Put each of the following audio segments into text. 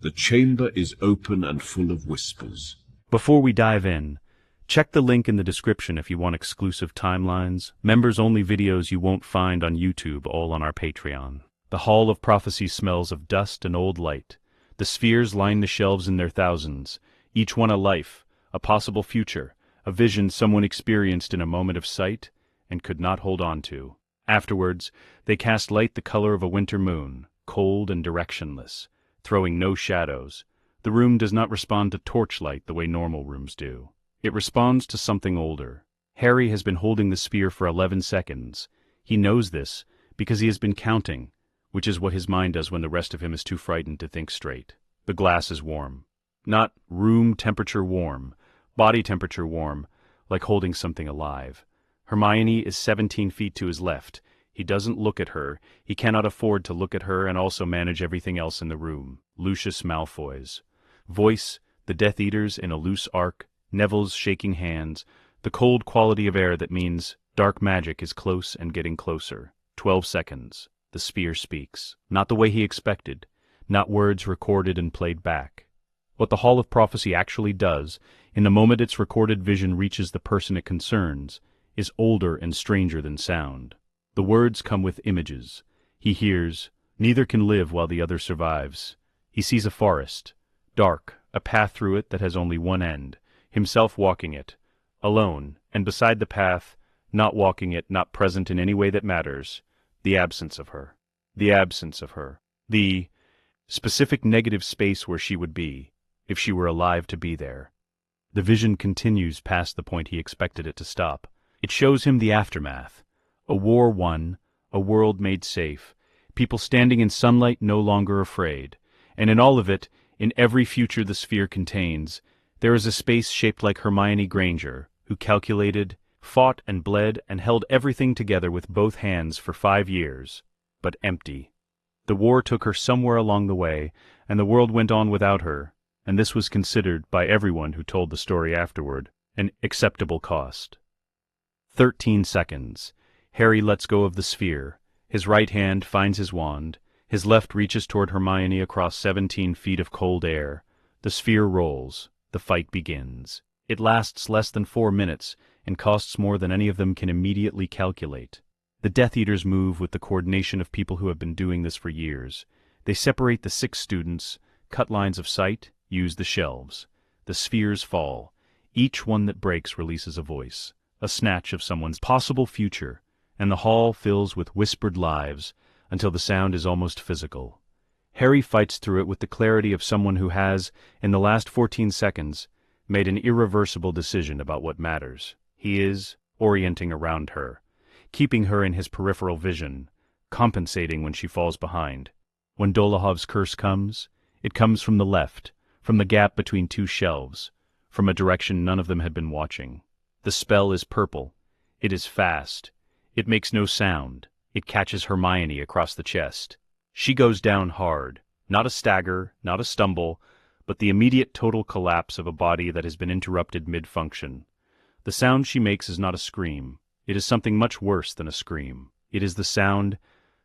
The chamber is open and full of whispers. Before we dive in, check the link in the description if you want exclusive timelines, members-only videos you won't find on YouTube, all on our Patreon. The Hall of Prophecy smells of dust and old light. The spheres line the shelves in their thousands, each one a life, a possible future, a vision someone experienced in a moment of sight and could not hold on to. Afterwards, they cast light the color of a winter moon, cold and directionless, throwing no shadows. The room does not respond to torchlight the way normal rooms do. It responds to something older. Harry has been holding the sphere for 11 seconds. He knows this because he has been counting, which is what his mind does when the rest of him is too frightened to think straight. The glass is warm. Not room temperature warm, body temperature warm, like holding something alive. Hermione is 17 feet to his left. He doesn't look at her. He cannot afford to look at her and also manage everything else in the room. Lucius Malfoy's voice, the Death Eaters in a loose arc, Neville's shaking hands, the cold quality of air that means dark magic is close and getting closer. 12 seconds. The sphere speaks. Not the way he expected. Not words recorded and played back. What the Hall of Prophecy actually does, in the moment its recorded vision reaches the person it concerns, is older and stranger than sound. The words come with images. He hears, neither can live while the other survives. He sees a forest, dark, a path through it that has only one end, himself walking it, alone, and beside the path, not walking it, not present in any way that matters, the absence of her. The absence of her. The specific negative space where she would be, if she were alive to be there. The vision continues past the point he expected it to stop. It shows him the aftermath. A war won, a world made safe, people standing in sunlight no longer afraid, and in all of it, in every future the sphere contains, there is a space shaped like Hermione Granger, who calculated, fought and bled and held everything together with both hands for 5 years, but empty. The war took her somewhere along the way, and the world went on without her, and this was considered, by everyone who told the story afterward, an acceptable cost. 13 seconds. Harry lets go of the sphere. His right hand finds his wand. His left reaches toward Hermione across 17 feet of cold air. The sphere rolls. The fight begins. It lasts less than 4 minutes, and costs more than any of them can immediately calculate. The Death Eaters move with the coordination of people who have been doing this for years. They separate the 6 students, cut lines of sight, use the shelves. The spheres fall. Each one that breaks releases a voice, a snatch of someone's possible future, and the hall fills with whispered lives until the sound is almost physical. Harry fights through it with the clarity of someone who has, in the last 14 seconds, made an irreversible decision about what matters. He is orienting around her, keeping her in his peripheral vision, compensating when she falls behind. When Dolahov's curse comes, it comes from the left, from the gap between 2 shelves, from a direction none of them had been watching. The spell is purple. It is fast. It makes no sound. It catches Hermione across the chest. She goes down hard. Not a stagger, not a stumble, but the immediate total collapse of a body that has been interrupted mid-function. The sound she makes is not a scream. It is something much worse than a scream. It is the sound,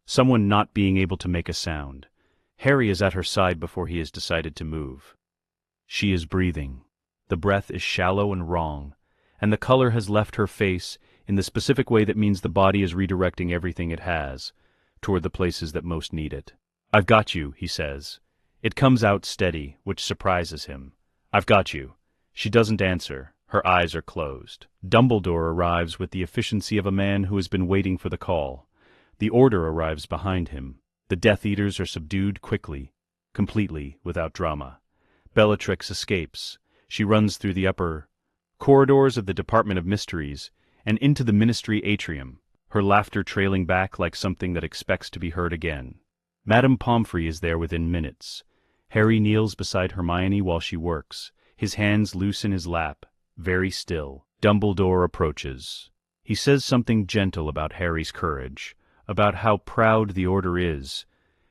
someone not being able to make a sound. Harry is at her side before he has decided to move. She is breathing. The breath is shallow and wrong, and the color has left her face in the specific way that means the body is redirecting everything it has toward the places that most need it. "I've got you," he says. It comes out steady, which surprises him. "I've got you." She doesn't answer. Her eyes are closed. Dumbledore arrives with the efficiency of a man who has been waiting for the call. The Order arrives behind him. The Death Eaters are subdued quickly, completely, without drama. Bellatrix escapes. She runs through the upper corridors of the Department of Mysteries and into the Ministry atrium, her laughter trailing back like something that expects to be heard again. Madame Pomfrey is there within minutes. Harry kneels beside Hermione while she works, his hands loose in his lap, very still. Dumbledore approaches. He says something gentle about Harry's courage, about how proud the Order is.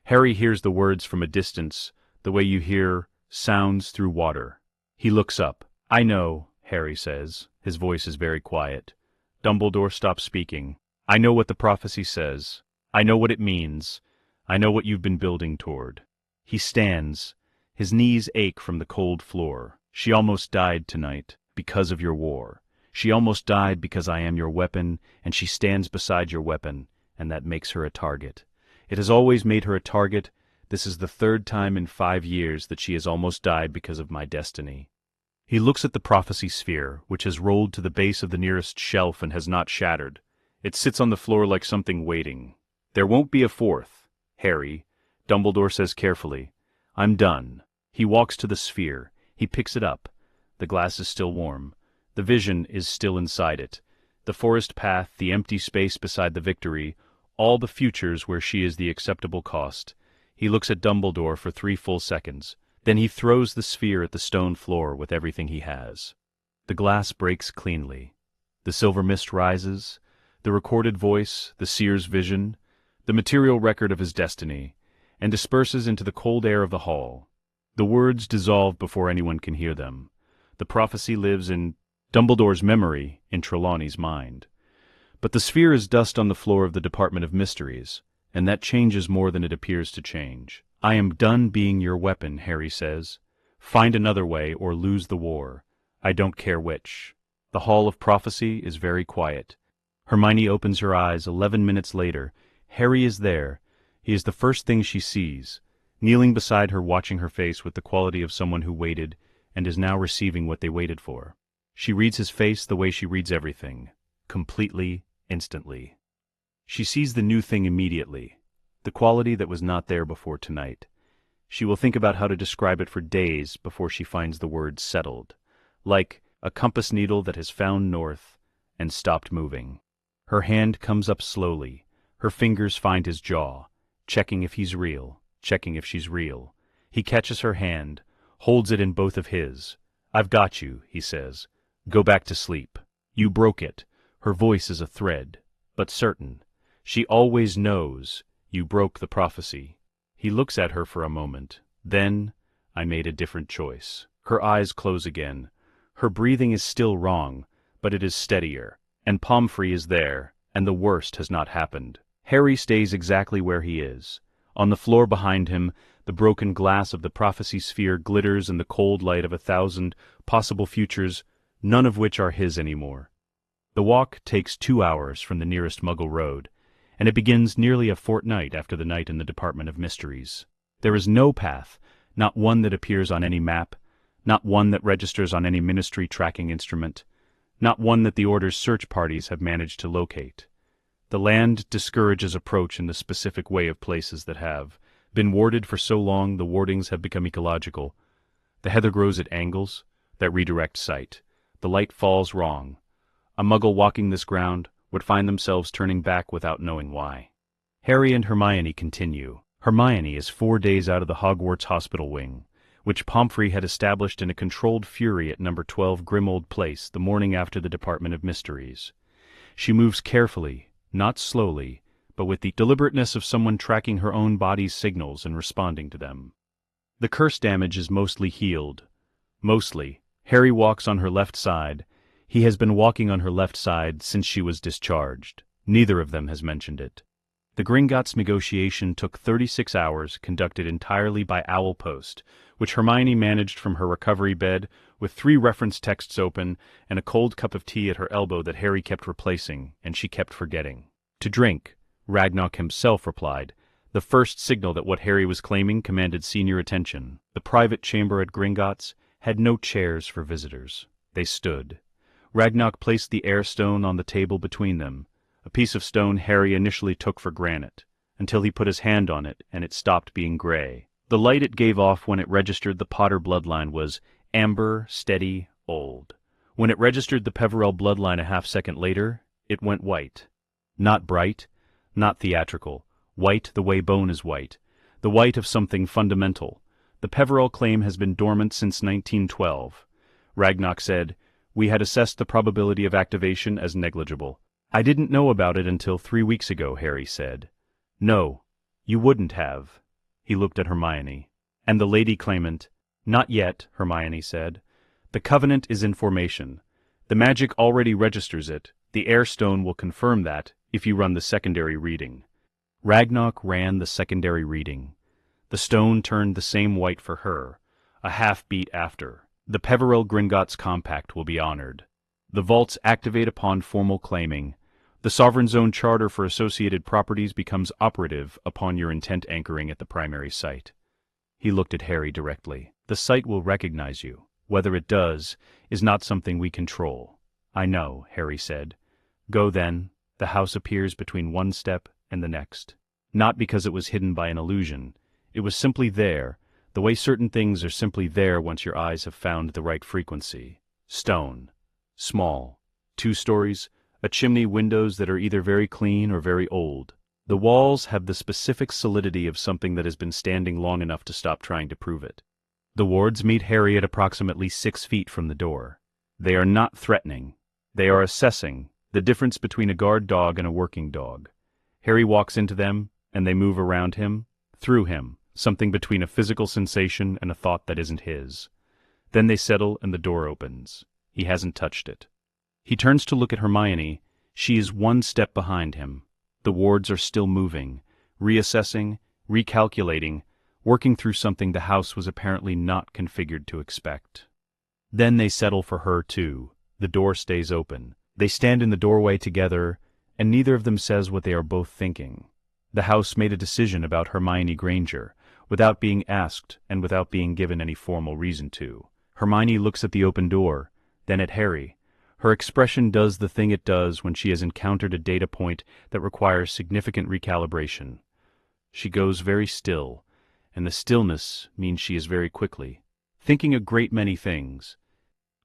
Harry hears the words from a distance, the way you hear sounds through water. He looks up. "I know," Harry says. His voice is very quiet. Dumbledore stops speaking. "I know what the prophecy says. I know what it means. I know what you've been building toward." He stands, His knees ache from the cold floor. She almost died tonight, because of your war. She almost died because I am your weapon, and she stands beside your weapon, and that makes her a target. It has always made her a target. This is the third time in 5 years that she has almost died because of my destiny. He looks at the prophecy sphere, which has rolled to the base of the nearest shelf and has not shattered. It sits on the floor like something waiting. There won't be a fourth, Harry, Dumbledore says carefully. I'm done. He walks to the sphere. He picks it up. The glass is still warm. The vision is still inside it. The forest path, the empty space beside the victory, all the futures where she is the acceptable cost. He looks at Dumbledore for 3 full seconds. Then he throws the sphere at the stone floor with everything he has. The glass breaks cleanly. The silver mist rises. The recorded voice, the seer's vision, the material record of his destiny, and disperses into the cold air of the hall. The words dissolve before anyone can hear them. The prophecy lives in Dumbledore's memory, in Trelawney's mind. But the sphere is dust on the floor of the Department of Mysteries, and that changes more than it appears to change. I am done being your weapon, Harry says. Find another way or lose the war. I don't care which. The Hall of Prophecy is very quiet. Hermione opens her eyes 11 minutes later. Harry is there. He is the first thing she sees, kneeling beside her, watching her face with the quality of someone who waited and is now receiving what they waited for. She reads his face the way she reads everything, completely, instantly. She sees the new thing immediately, the quality that was not there before tonight. She will think about how to describe it for days before she finds the word settled, like a compass needle that has found north and stopped moving. Her hand comes up slowly. Her fingers find his jaw, checking if he's real, checking if she's real. He catches her hand, holds it in both of his. I've got you, he says. Go back to sleep. You broke it. Her voice is a thread, but certain. She always knows you broke the prophecy. He looks at her for a moment. Then, I made a different choice. Her eyes close again. Her breathing is still wrong, but it is steadier. And Pomfrey is there, and the worst has not happened. Harry stays exactly where he is. On the floor behind him, the broken glass of the prophecy sphere glitters in the cold light of 1,000 possible futures, none of which are his anymore. The walk takes 2 hours from the nearest Muggle road, and it begins nearly a fortnight after the night in the Department of Mysteries. There is no path, not one that appears on any map, not one that registers on any ministry tracking instrument, not one that the Order's search parties have managed to locate. The land discourages approach in the specific way of places that have been warded for so long the wardings have become ecological. The heather grows at angles that redirect sight. The light falls wrong. A Muggle walking this ground would find themselves turning back without knowing why. Harry and Hermione continue. Hermione is 4 days out of the Hogwarts hospital wing, which Pomfrey had established in a controlled fury at number 12 Grimold Place the morning after the Department of Mysteries. She moves carefully, not slowly, but with the deliberateness of someone tracking her own body's signals and responding to them. The curse damage is mostly healed. Mostly. Harry walks on her left side. He has been walking on her left side since she was discharged. Neither of them has mentioned it. The Gringotts negotiation took 36 hours, conducted entirely by Owl Post, which Hermione managed from her recovery bed, with 3 reference texts open and a cold cup of tea at her elbow that Harry kept replacing, and she kept forgetting. To drink, Ragnarok himself replied, the first signal that what Harry was claiming commanded senior attention. The private chamber at Gringotts had no chairs for visitors. They stood. Ragnarok placed the air stone on the table between them, a piece of stone Harry initially took for granite, until he put his hand on it and it stopped being gray. The light it gave off when it registered the Potter bloodline was amber, steady, old. When it registered the Peverell bloodline a half-second later, it went white. Not bright, not theatrical, white the way bone is white, the white of something fundamental. The Peverell claim has been dormant since 1912. Ragnarok said, we had assessed the probability of activation as negligible. I didn't know about it until 3 weeks ago, Harry said. No, you wouldn't have. He looked at Hermione. And the lady claimant, not yet, Hermione said. The covenant is in formation. The magic already registers it. The air stone will confirm that if you run the secondary reading. Ragnarok ran the secondary reading. The stone turned the same white for her. A half-beat after. The Peverell Gringotts Compact will be honored. The vaults activate upon formal claiming. The Sovereign Zone Charter for Associated Properties becomes operative upon your intent anchoring at the primary site. He looked at Harry directly. The site will recognize you. Whether it does is not something we control. I know, Harry said. Go then. The house appears between one step and the next. Not because it was hidden by an illusion. It was simply there, the way certain things are simply there once your eyes have found the right frequency. Stone. Small. 2 stories, a chimney, windows that are either very clean or very old. The walls have the specific solidity of something that has been standing long enough to stop trying to prove it. The wards meet Harry at approximately 6 feet from the door. They are not threatening. They are assessing the difference between a guard dog and a working dog. Harry walks into them, and they move around him, through him, something between a physical sensation and a thought that isn't his. Then they settle and the door opens. He hasn't touched it. He turns to look at Hermione. She is 1 step behind him. The wards are still moving, reassessing, recalculating, working through something the house was apparently not configured to expect. Then they settle for her too. The door stays open. They stand in the doorway together, and neither of them says what they are both thinking. The house made a decision about Hermione Granger, without being asked and without being given any formal reason to. Hermione looks at the open door, then at Harry. Her expression does the thing it does when she has encountered a data point that requires significant recalibration. She goes very still, and the stillness means she is very quickly, thinking a great many things.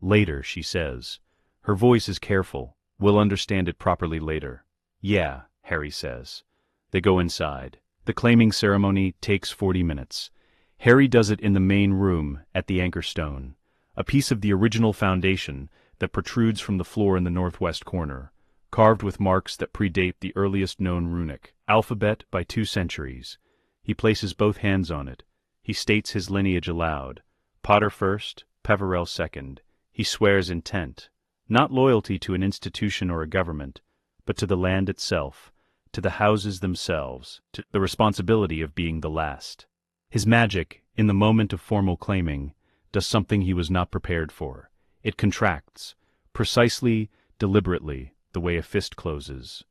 Later, she says. Her voice is careful. We'll understand it properly later. Yeah, Harry says. They go inside. The claiming ceremony takes 40 minutes. Harry does it in the main room at the anchor stone, a piece of the original foundation that protrudes from the floor in the northwest corner, carved with marks that predate the earliest known runic alphabet by 2 centuries. He places both hands on it. He states his lineage aloud. Potter first, Peverell second. He swears intent, not loyalty to an institution or a government, but to the land itself, to the houses themselves, to the responsibility of being the last. His magic, in the moment of formal claiming, does something he was not prepared for. It contracts, precisely, deliberately, the way a fist closes.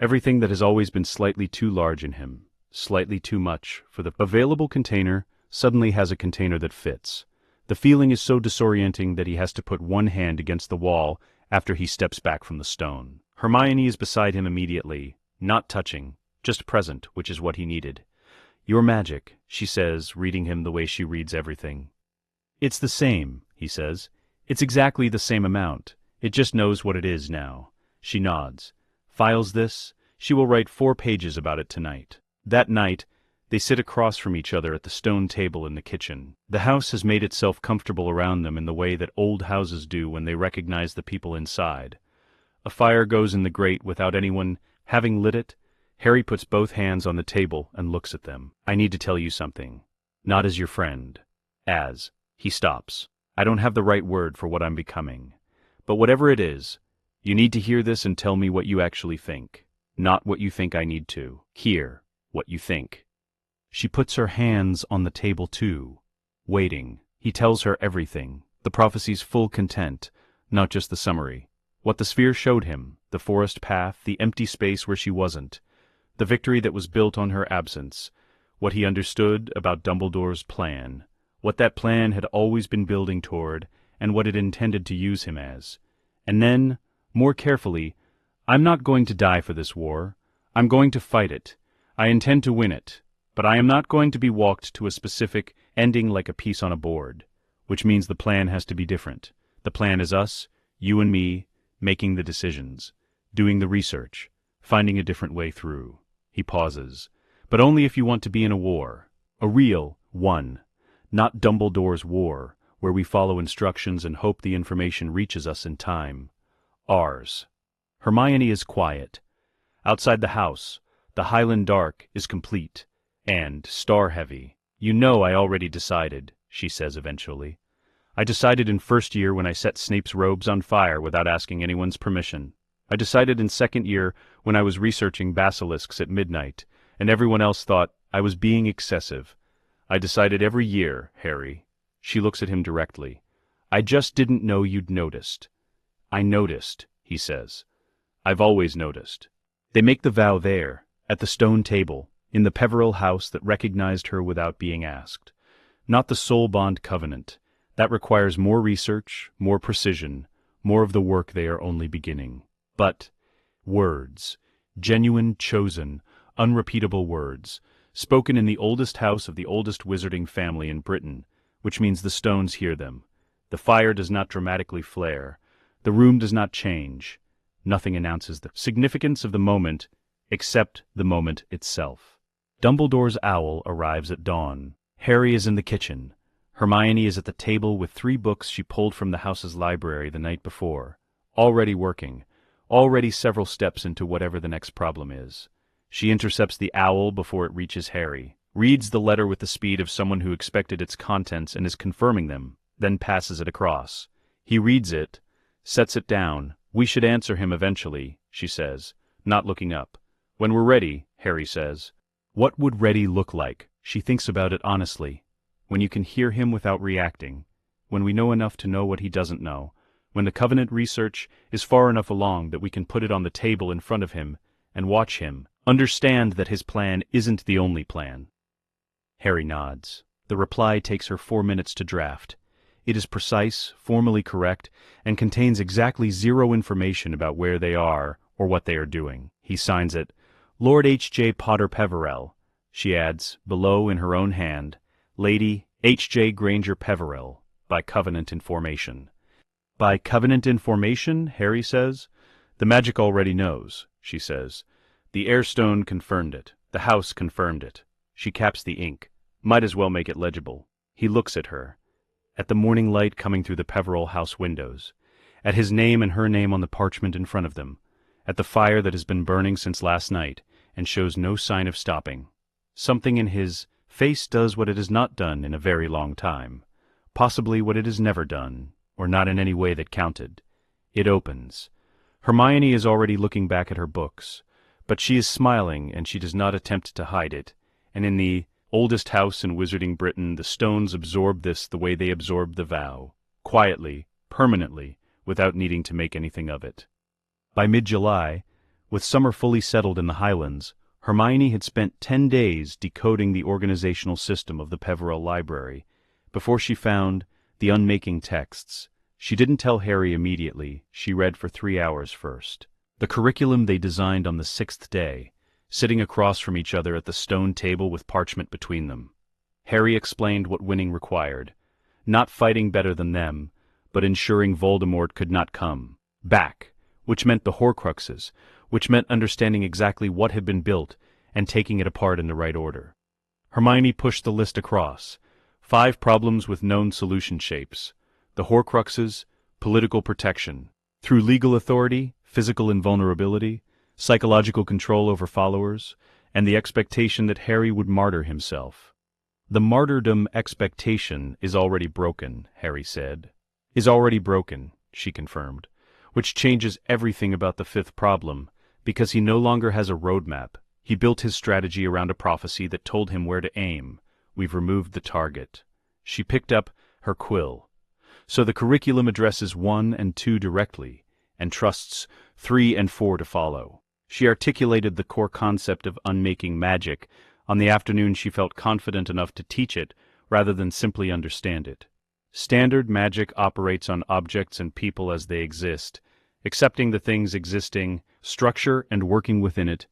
Everything that has always been slightly too large in him, slightly too much for the available container, suddenly has a container that fits. The feeling is so disorienting that he has to put one hand against the wall after he steps back from the stone. Hermione is beside him immediately, not touching, just present, which is what he needed. Your magic, she says, reading him the way she reads everything. It's the same, he says. It's exactly the same amount. It just knows what it is now. She nods. Files this. She will write 4 pages about it tonight. That night, they sit across from each other at the stone table in the kitchen. The house has made itself comfortable around them in the way that old houses do when they recognize the people inside. A fire goes in the grate without anyone having lit it. Harry puts both hands on the table and looks at them. I need to tell you something. Not as your friend. As. He stops. I don't have the right word for what I'm becoming. But whatever it is, you need to hear this and tell me what you actually think. Not what you think I need to. Hear what you think. She puts her hands on the table too, waiting. He tells her everything, the prophecy's full content, not just the summary. What the sphere showed him, the forest path, the empty space where she wasn't, the victory that was built on her absence, what he understood about Dumbledore's plan, what that plan had always been building toward, and what it intended to use him as. And then, more carefully, I'm not going to die for this war. I'm going to fight it. I intend to win it. But I am not going to be walked to a specific ending like a piece on a board, which means the plan has to be different. The plan is us, you and me, making the decisions, doing the research, finding a different way through. He pauses. But only if you want to be in a war. A real one. Not Dumbledore's war, where we follow instructions and hope the information reaches us in time. Ours. Hermione is quiet. Outside the house, the Highland dark is complete. And star-heavy. You know I already decided, she says eventually. I decided in first year when I set Snape's robes on fire without asking anyone's permission. I decided in second year when I was researching basilisks at midnight, and everyone else thought I was being excessive. I decided every year, Harry. She looks at him directly. "I just didn't know you'd noticed." "I noticed," he says. "I've always noticed." They make the vow there, at the stone table, in the Peveril house that recognized her without being asked. Not the soul bond covenant. That requires more research, more precision, more of the work they are only beginning. But words. Genuine, chosen, unrepeatable words, spoken in the oldest house of the oldest wizarding family in Britain, which means the stones hear them. The fire does not dramatically flare. The room does not change. Nothing announces the significance of the moment except the moment itself. Dumbledore's owl arrives at dawn. Harry is in the kitchen. Hermione is at the table with 3 books she pulled from the house's library the night before. Already working. Already several steps into whatever the next problem is. She intercepts the owl before it reaches Harry, reads the letter with the speed of someone who expected its contents and is confirming them, then passes it across. He reads it, sets it down. "We should answer him eventually," she says, not looking up. "When we're ready," Harry says. What would ready look like? She thinks about it honestly. When you can hear him without reacting. When we know enough to know what he doesn't know. When the Covenant research is far enough along that we can put it on the table in front of him and watch him, understand that his plan isn't the only plan. Harry nods. The reply takes her 4 minutes to draft. It is precise, formally correct, and contains exactly 0 information about where they are or what they are doing. He signs it, "Lord H.J. Potter Peverell." She adds, below in her own hand, "Lady H.J. Granger Peverell, by Covenant information." "By Covenant information," Harry says. "The magic already knows," she says. "The airstone confirmed it. The house confirmed it." She caps the ink. Might as well make it legible. He looks at her. At the morning light coming through the Peveril house windows. At his name and her name on the parchment in front of them. At the fire that has been burning since last night, and shows no sign of stopping. Something in his face does what it has not done in a very long time. Possibly what it has never done, or not in any way that counted. It opens. Hermione is already looking back at her books, but she is smiling and she does not attempt to hide it, and in the oldest house in Wizarding Britain the stones absorb this the way they absorbed the vow, quietly, permanently, without needing to make anything of it. By mid-July, with summer fully settled in the Highlands, Hermione had spent 10 days decoding the organizational system of the Peveril Library, before she found the unmaking texts. She didn't tell Harry immediately. She read for 3 hours first. The curriculum they designed on the 6th day, sitting across from each other at the stone table with parchment between them. Harry explained what winning required. Not fighting better than them, but ensuring Voldemort could not come back, which meant the Horcruxes, which meant understanding exactly what had been built and taking it apart in the right order. Hermione pushed the list across. 5 problems with known solution shapes. The Horcruxes, political protection. Through legal authority, physical invulnerability, psychological control over followers, and the expectation that Harry would martyr himself. "The martyrdom expectation is already broken," Harry said. "Is already broken," she confirmed, which changes everything about the 5th problem, because he no longer has a roadmap. He built his strategy around a prophecy that told him where to aim. We've removed the target. She picked up her quill. So the curriculum addresses 1 and 2 directly, and trusts 3 and 4 to follow. She articulated the core concept of unmaking magic on the afternoon she felt confident enough to teach it rather than simply understand it. Standard magic operates on objects and people as they exist, accepting the things existing, structure and working within it.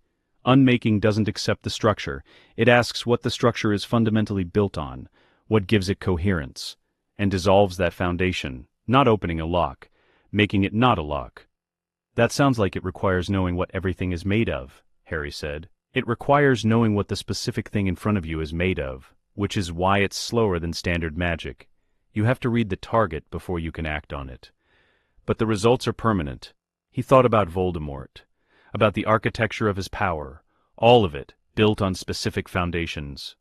Unmaking doesn't accept the structure. It asks what the structure is fundamentally built on, what gives it coherence, and dissolves that foundation, not opening a lock, making it not a lock. "That sounds like it requires knowing what everything is made of," Harry said. "It requires knowing what the specific thing in front of you is made of, which is why it's slower than standard magic. You have to read the target before you can act on it. But the results are permanent." He thought about Voldemort, about the architecture of his power, all of it built on specific foundations.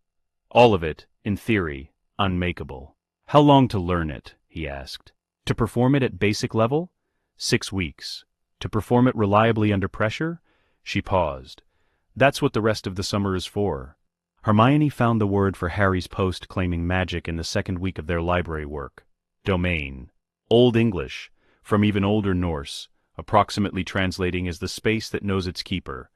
All of it, in theory, unmakeable. "How long to learn it?" he asked. "To perform it at basic level? 6 weeks. To perform it reliably under pressure?" She paused. "That's what the rest of the summer is for." Hermione found the word for Harry's post claiming magic in the second week of their library work. Domain. Old English, from even older Norse, approximately translating as the space that knows its keeper.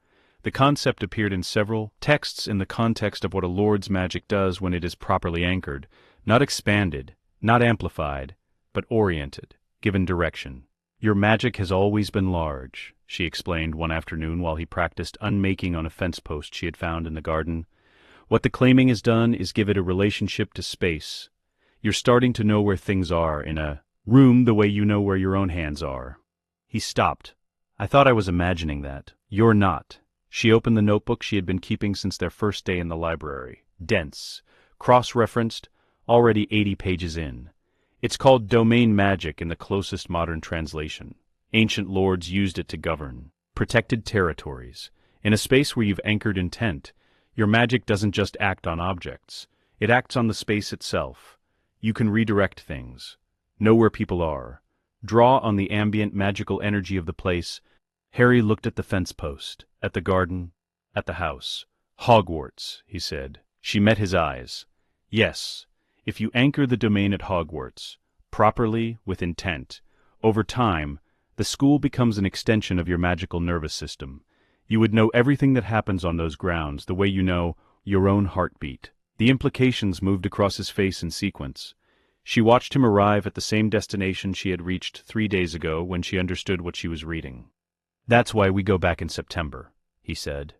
The concept appeared in several texts in the context of what a lord's magic does when it is properly anchored, not expanded, not amplified, but oriented, given direction. Your magic has always been large, she explained one afternoon while he practiced unmaking on a fence post she had found in the garden. What the claiming has done is give it a relationship to space. You're starting to know where things are in a room the way you know where your own hands are. He stopped. I thought I was imagining that. You're not. She opened the notebook she had been keeping since their first day in the library. Dense, cross-referenced, already 80 pages in. It's called domain magic in the closest modern translation. Ancient lords used it to govern protected territories. In a space where you've anchored intent, your magic doesn't just act on objects. It acts on the space itself. You can redirect things, know where people are, draw on the ambient magical energy of the place. Harry looked at the fence post, at the garden, at the house. Hogwarts, he said. She met his eyes. Yes, if you anchor the domain at Hogwarts, properly, with intent, over time, the school becomes an extension of your magical nervous system. You would know everything that happens on those grounds, the way you know your own heartbeat. The implications moved across his face in sequence. She watched him arrive at the same destination she had reached 3 days ago when she understood what she was reading. That's why we go back in September, he said.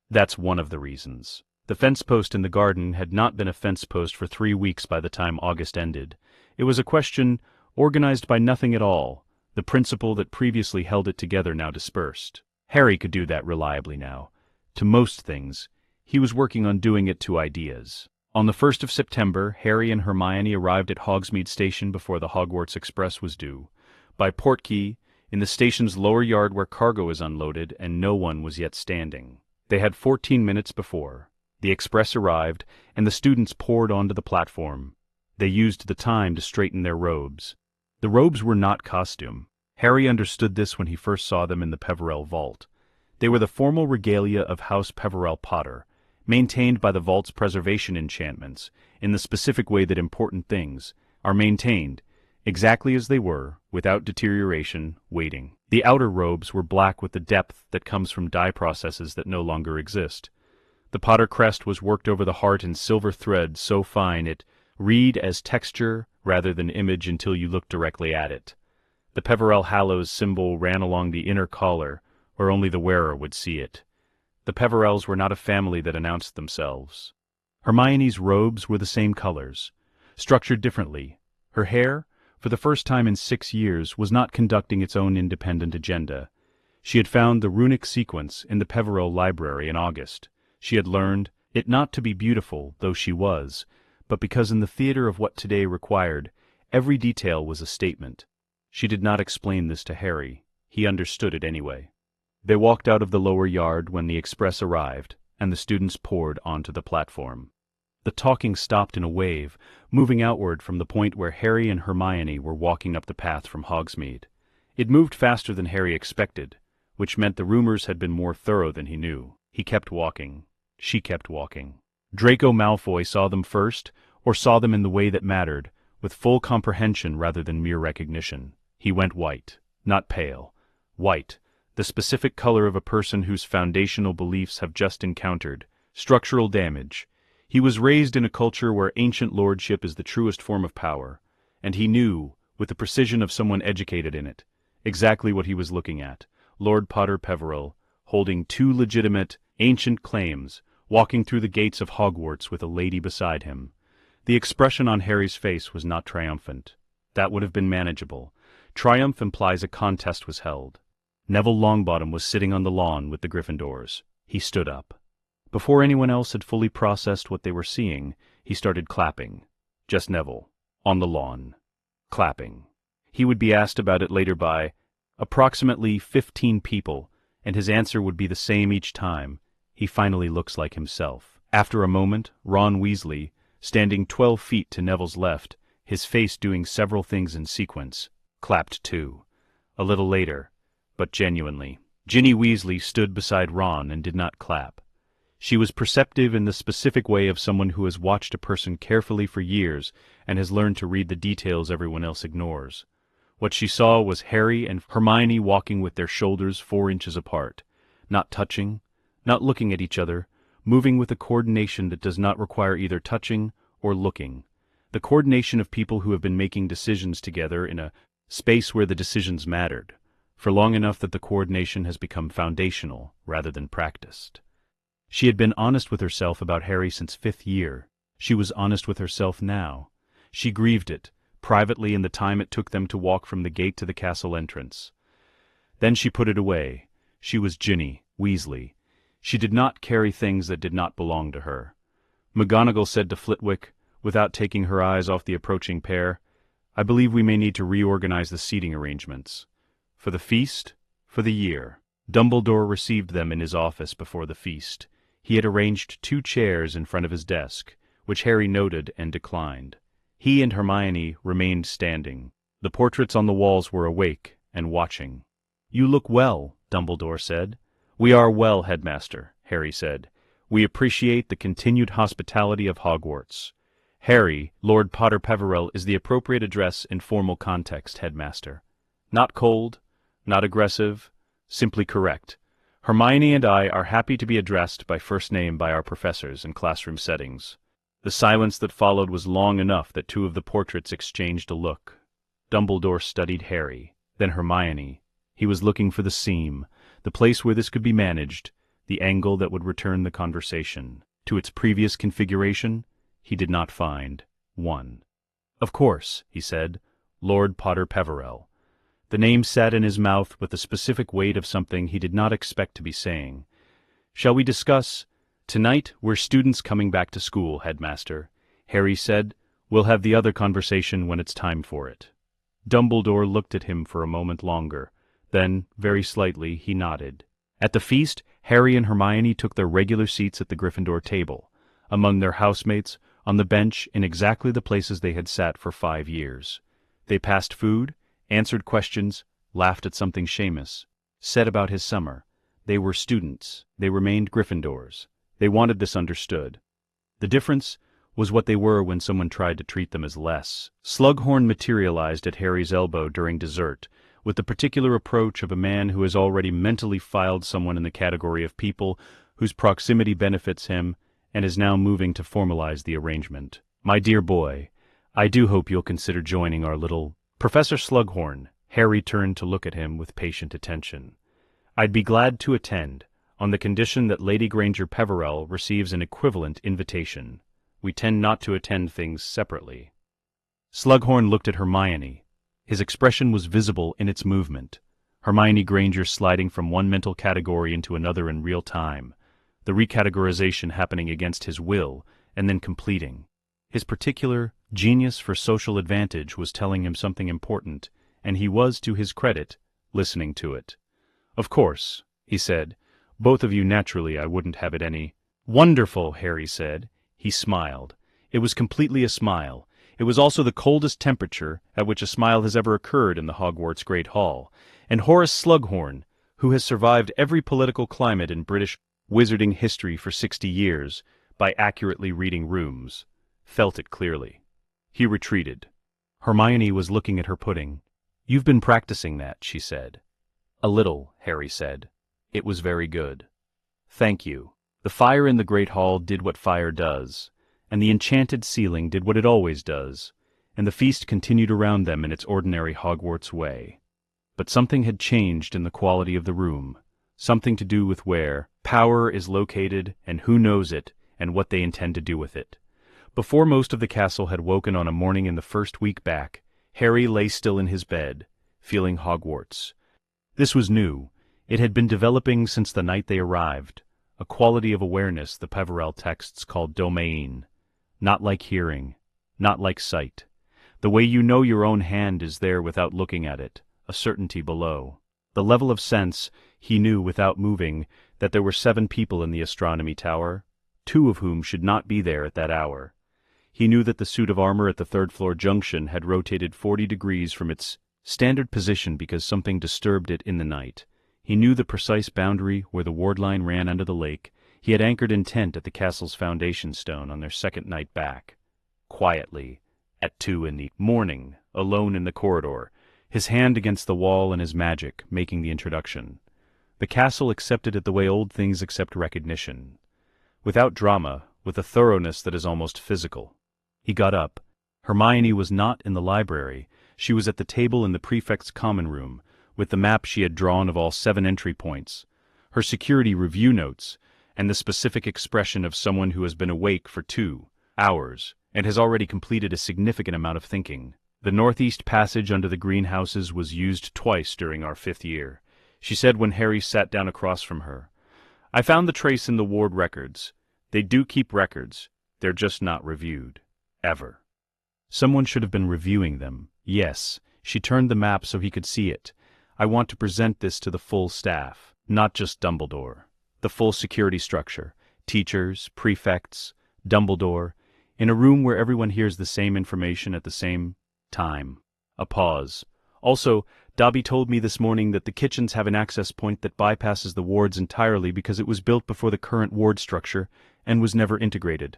That's one of the reasons. The fence post in the garden had not been a fence post for 3 weeks by the time August ended. It was a question organized by nothing at all, the principle that previously held it together now dispersed. Harry could do that reliably now. To most things, he was working on doing it to ideas. On the 1st of September, Harry and Hermione arrived at Hogsmeade Station before the Hogwarts Express was due. By Portkey, in the station's lower yard where cargo is unloaded, and no one was yet standing. They had 14 minutes before. The express arrived, and the students poured onto the platform. They used the time to straighten their robes. The robes were not costume. Harry understood this when he first saw them in the Peverell vault. They were the formal regalia of House Peverell Potter, maintained by the vault's preservation enchantments, in the specific way that important things are maintained, exactly as they were, without deterioration, waiting. The outer robes were black with the depth that comes from dye processes that no longer exist. The Potter crest was worked over the heart in silver thread so fine it read as texture rather than image until you looked directly at it. The Peverell Hallows symbol ran along the inner collar, where only the wearer would see it. The Peverells were not a family that announced themselves. Hermione's robes were the same colors, structured differently. Her hair, for the first time in 6 years, was not conducting its own independent agenda. She had found the runic sequence in the Peverell Library in August. She had learned it not to be beautiful, though she was, but because in the theater of what today required, every detail was a statement. She did not explain this to Harry. He understood it anyway. They walked out of the lower yard when the express arrived, and the students poured onto the platform. The talking stopped in a wave, moving outward from the point where Harry and Hermione were walking up the path from Hogsmeade. It moved faster than Harry expected, which meant the rumors had been more thorough than he knew. He kept walking. She kept walking. Draco Malfoy saw them first, or saw them in the way that mattered, with full comprehension rather than mere recognition. He went white, not pale. White, the specific color of a person whose foundational beliefs have just encountered structural damage. He was raised in a culture where ancient lordship is the truest form of power, and he knew, with the precision of someone educated in it, exactly what he was looking at. Lord Potter Peverell, holding 2 legitimate, ancient claims, walking through the gates of Hogwarts with a lady beside him. The expression on Harry's face was not triumphant. That would have been manageable. Triumph implies a contest was held. Neville Longbottom was sitting on the lawn with the Gryffindors. He stood up. Before anyone else had fully processed what they were seeing, he started clapping. Just Neville, on the lawn, clapping. He would be asked about it later by approximately 15 people, and his answer would be the same each time. He finally looks like himself. After a moment, Ron Weasley, standing 12 feet to Neville's left, his face doing several things in sequence, clapped too. A little later, but genuinely, Ginny Weasley stood beside Ron and did not clap. She was perceptive in the specific way of someone who has watched a person carefully for years and has learned to read the details everyone else ignores. What she saw was Harry and Hermione walking with their shoulders 4 inches apart, not touching, not looking at each other, moving with a coordination that does not require either touching or looking. The coordination of people who have been making decisions together in a space where the decisions mattered, for long enough that the coordination has become foundational rather than practiced. She had been honest with herself about Harry since 5th year. She was honest with herself now. She grieved it, privately in the time it took them to walk from the gate to the castle entrance. Then she put it away. She was Ginny Weasley. She did not carry things that did not belong to her. McGonagall said to Flitwick, without taking her eyes off the approaching pair, "I believe we may need to reorganize the seating arrangements. For the feast, for the year." Dumbledore received them in his office before the feast. He had arranged 2 chairs in front of his desk, which Harry noted and declined. He and Hermione remained standing. The portraits on the walls were awake and watching. "You look well," Dumbledore said. "We are well, Headmaster," Harry said. "We appreciate the continued hospitality of Hogwarts." "Harry, Lord Potter Peverell is the appropriate address in formal context, Headmaster. Not cold, not aggressive, simply correct. Hermione and I are happy to be addressed by first name by our professors in classroom settings." The silence that followed was long enough that 2 of the portraits exchanged a look. Dumbledore studied Harry, then Hermione. He was looking for the seam, the place where this could be managed, the angle that would return the conversation to its previous configuration. He did not find one. "Of course," he said, "Lord Potter Peverell." The name sat in his mouth with the specific weight of something he did not expect to be saying. "Shall we discuss—" "Tonight we're students coming back to school, Headmaster," Harry said. "We'll have the other conversation when it's time for it." Dumbledore looked at him for a moment longer. Then, very slightly, he nodded. At the feast, Harry and Hermione took their regular seats at the Gryffindor table, among their housemates, on the bench in exactly the places they had sat for 5 years. They passed food, answered questions, laughed at something Seamus said about his summer. They were students. They remained Gryffindors. They wanted this understood. The difference was what they were when someone tried to treat them as less. Slughorn materialized at Harry's elbow during dessert, with the particular approach of a man who has already mentally filed someone in the category of people whose proximity benefits him and is now moving to formalize the arrangement. "My dear boy, I do hope you'll consider joining our little—" "Professor Slughorn," Harry turned to look at him with patient attention. "I'd be glad to attend, on the condition that Lady Granger Peverell receives an equivalent invitation. We tend not to attend things separately." Slughorn looked at Hermione. His expression was visible in its movement. Hermione Granger sliding from one mental category into another in real time, the recategorization happening against his will, and then completing. His particular genius for social advantage was telling him something important, and he was, to his credit, listening to it. "Of course," he said. "Both of you naturally I wouldn't have it any—" "Wonderful," Harry said. He smiled. It was completely a smile. It was also the coldest temperature at which a smile has ever occurred in the Hogwarts Great Hall, and Horace Slughorn, who has survived every political climate in British wizarding history for 60 years by accurately reading rooms, felt it clearly. He retreated. Hermione was looking at her pudding. "You've been practicing that," she said. "A little," Harry said. "It was very good." "Thank you." The fire in the Great Hall did what fire does, and the enchanted ceiling did what it always does, and the feast continued around them in its ordinary Hogwarts way. But something had changed in the quality of the room, something to do with where power is located and who knows it and what they intend to do with it. Before most of the castle had woken on a morning in the first week back, Harry lay still in his bed, feeling Hogwarts. This was new. It had been developing since the night they arrived, a quality of awareness the Peverell texts called domain. Not like hearing, not like sight. The way you know your own hand is there without looking at it, a certainty below. The level of sense, he knew without moving, that there were 7 people in the astronomy tower, 2 of whom should not be there at that hour. He knew that the suit of armor at the 3rd-floor junction had rotated 40 degrees from its standard position because something disturbed it in the night. He knew the precise boundary where the ward line ran under the lake. He had anchored intent at the castle's foundation stone on their second night back. Quietly, at 2 in the morning, alone in the corridor, his hand against the wall and his magic making the introduction. The castle accepted it the way old things accept recognition. Without drama, with a thoroughness that is almost physical. He got up. Hermione was not in the library. She was at the table in the prefect's common room, with the map she had drawn of all 7 entry points, her security review notes, and the specific expression of someone who has been awake for 2 hours and has already completed a significant amount of thinking. The northeast passage under the greenhouses was used twice during our 5th year, she said when Harry sat down across from her. I found the trace in the ward records. They do keep records. They're just not reviewed. Ever. Someone should have been reviewing them. Yes, she turned the map so he could see it. I want to present this to the full staff, not just Dumbledore. The full security structure, teachers, prefects, Dumbledore, in a room where everyone hears the same information at the same time. A pause. Also, Dobby told me this morning that the kitchens have an access point that bypasses the wards entirely because it was built before the current ward structure and was never integrated.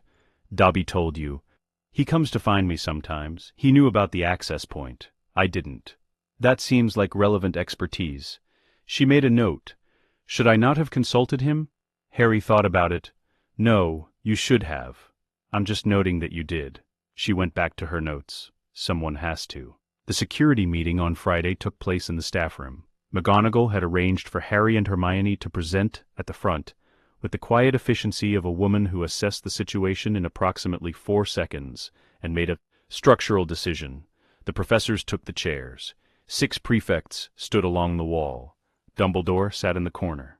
Dobby told you. He comes to find me sometimes. He knew about the access point. I didn't. That seems like relevant expertise. She made a note. Should I not have consulted him? Harry thought about it. No, you should have. I'm just noting that you did. She went back to her notes. Someone has to. The security meeting on Friday took place in the staff room. McGonagall had arranged for Harry and Hermione to present at the front, with the quiet efficiency of a woman who assessed the situation in approximately 4 seconds and made a structural decision. The professors took the chairs. 6 prefects stood along the wall. Dumbledore sat in the corner.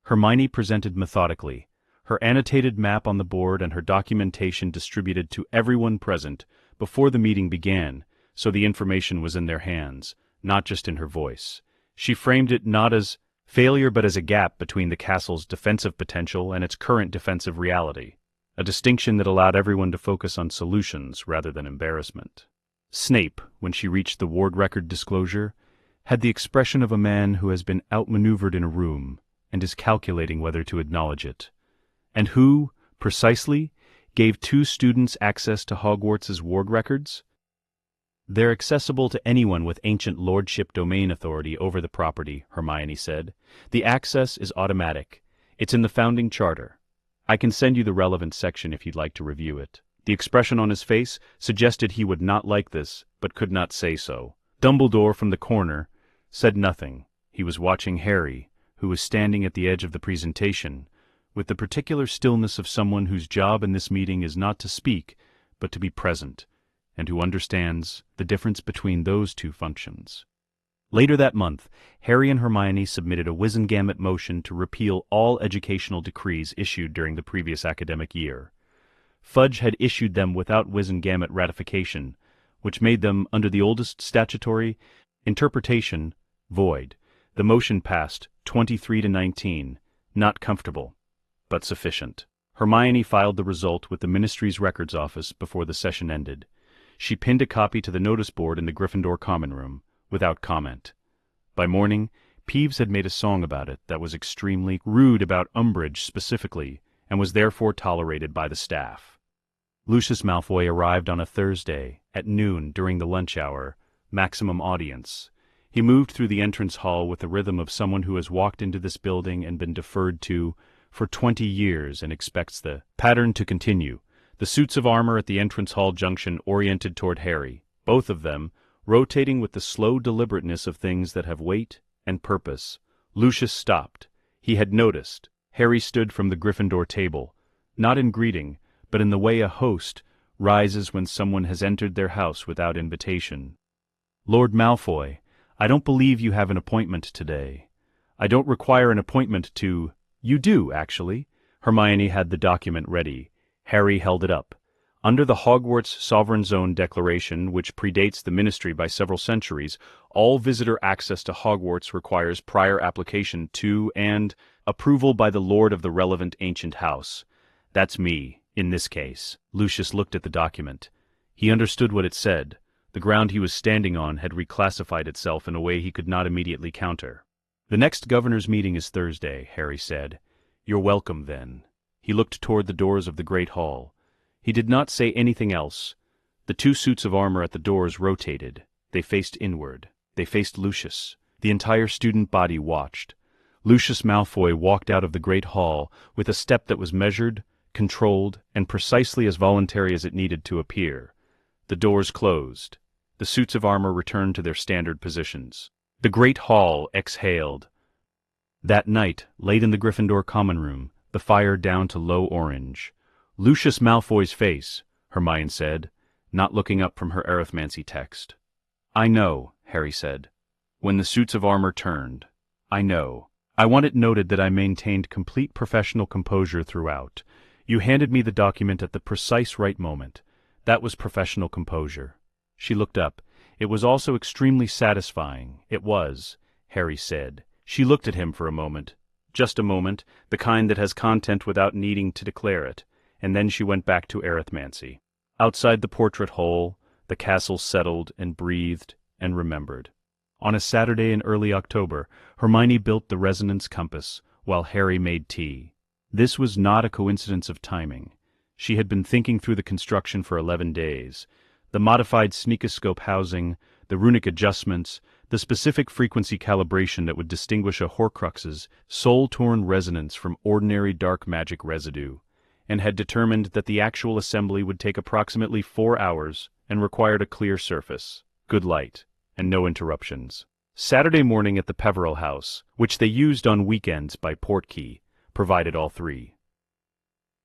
Hermione presented methodically, her annotated map on the board and her documentation distributed to everyone present before the meeting began, so the information was in their hands, not just in her voice. She framed it not as failure but as a gap between the castle's defensive potential and its current defensive reality, a distinction that allowed everyone to focus on solutions rather than embarrassment. Snape, when she reached the ward record disclosure, had the expression of a man who has been outmaneuvered in a room and is calculating whether to acknowledge it. And who, precisely, gave 2 students access to Hogwarts's ward records? They're accessible to anyone with ancient lordship domain authority over the property, Hermione said. The access is automatic. It's in the founding charter. I can send you the relevant section if you'd like to review it. The expression on his face suggested he would not like this, but could not say so. Dumbledore from the corner said nothing. He was watching Harry, who was standing at the edge of the presentation, with the particular stillness of someone whose job in this meeting is not to speak, but to be present, and who understands the difference between those 2 functions. Later that month, Harry and Hermione submitted a Wizengamot motion to repeal all educational decrees issued during the previous academic year. Fudge had issued them without Wizengamot ratification, which made them, under the oldest statutory interpretation, void. The motion passed 23-19, not comfortable, but sufficient. Hermione filed the result with the Ministry's records office before the session ended. She pinned a copy to the notice board in the Gryffindor common room, without comment. By morning, Peeves had made a song about it that was extremely rude about Umbridge specifically, and was therefore tolerated by the staff. Lucius Malfoy arrived on a Thursday, at noon during the lunch hour, maximum audience. He moved through the entrance hall with the rhythm of someone who has walked into this building and been deferred to for 20 years and expects the pattern to continue. The suits of armor at the entrance hall junction oriented toward Harry, both of them rotating with the slow deliberateness of things that have weight and purpose. Lucius stopped. He had noticed. Harry stood from the Gryffindor table, not in greeting, but in the way a host rises when someone has entered their house without invitation. Lord Malfoy, I don't believe you have an appointment today. I don't require an appointment to— You do, actually. Hermione had the document ready. Harry held it up. Under the Hogwarts Sovereign Zone Declaration, which predates the Ministry by several centuries, all visitor access to Hogwarts requires prior application to and approval by the Lord of the relevant ancient house. That's me, in this case. Lucius looked at the document. He understood what it said. The ground he was standing on had reclassified itself in a way he could not immediately counter. The next governor's meeting is Thursday, Harry said. You're welcome then. He looked toward the doors of the great hall. He did not say anything else. The two suits of armor at the doors rotated. They faced inward. They faced Lucius. The entire student body watched. Lucius Malfoy walked out of the great hall with a step that was measured, controlled, and precisely as voluntary as it needed to appear. The doors closed. The suits of armor returned to their standard positions. The great hall exhaled. That night, late in the Gryffindor common room, the fire down to low orange. Lucius Malfoy's face, Hermione said, not looking up from her arithmancy text. I know, Harry said. When the suits of armor turned. I know. I want it noted that I maintained complete professional composure throughout. You handed me the document at the precise right moment. That was professional composure. She looked up. It was also extremely satisfying. It was, Harry said. She looked at him for a moment. Just a moment, the kind that has content without needing to declare it, and then she went back to arithmancy. Outside the portrait hole, the castle settled and breathed and remembered. On a Saturday in early October, Hermione built the resonance compass, while Harry made tea. This was not a coincidence of timing. She had been thinking through the construction for 11 days. The modified sneakoscope housing, the runic adjustments, the specific frequency calibration that would distinguish a Horcrux's soul-torn resonance from ordinary dark magic residue, and had determined that the actual assembly would take approximately 4 hours and required a clear surface, good light, and no interruptions. Saturday morning at the Peveril house, which they used on weekends by Portkey, provided all three.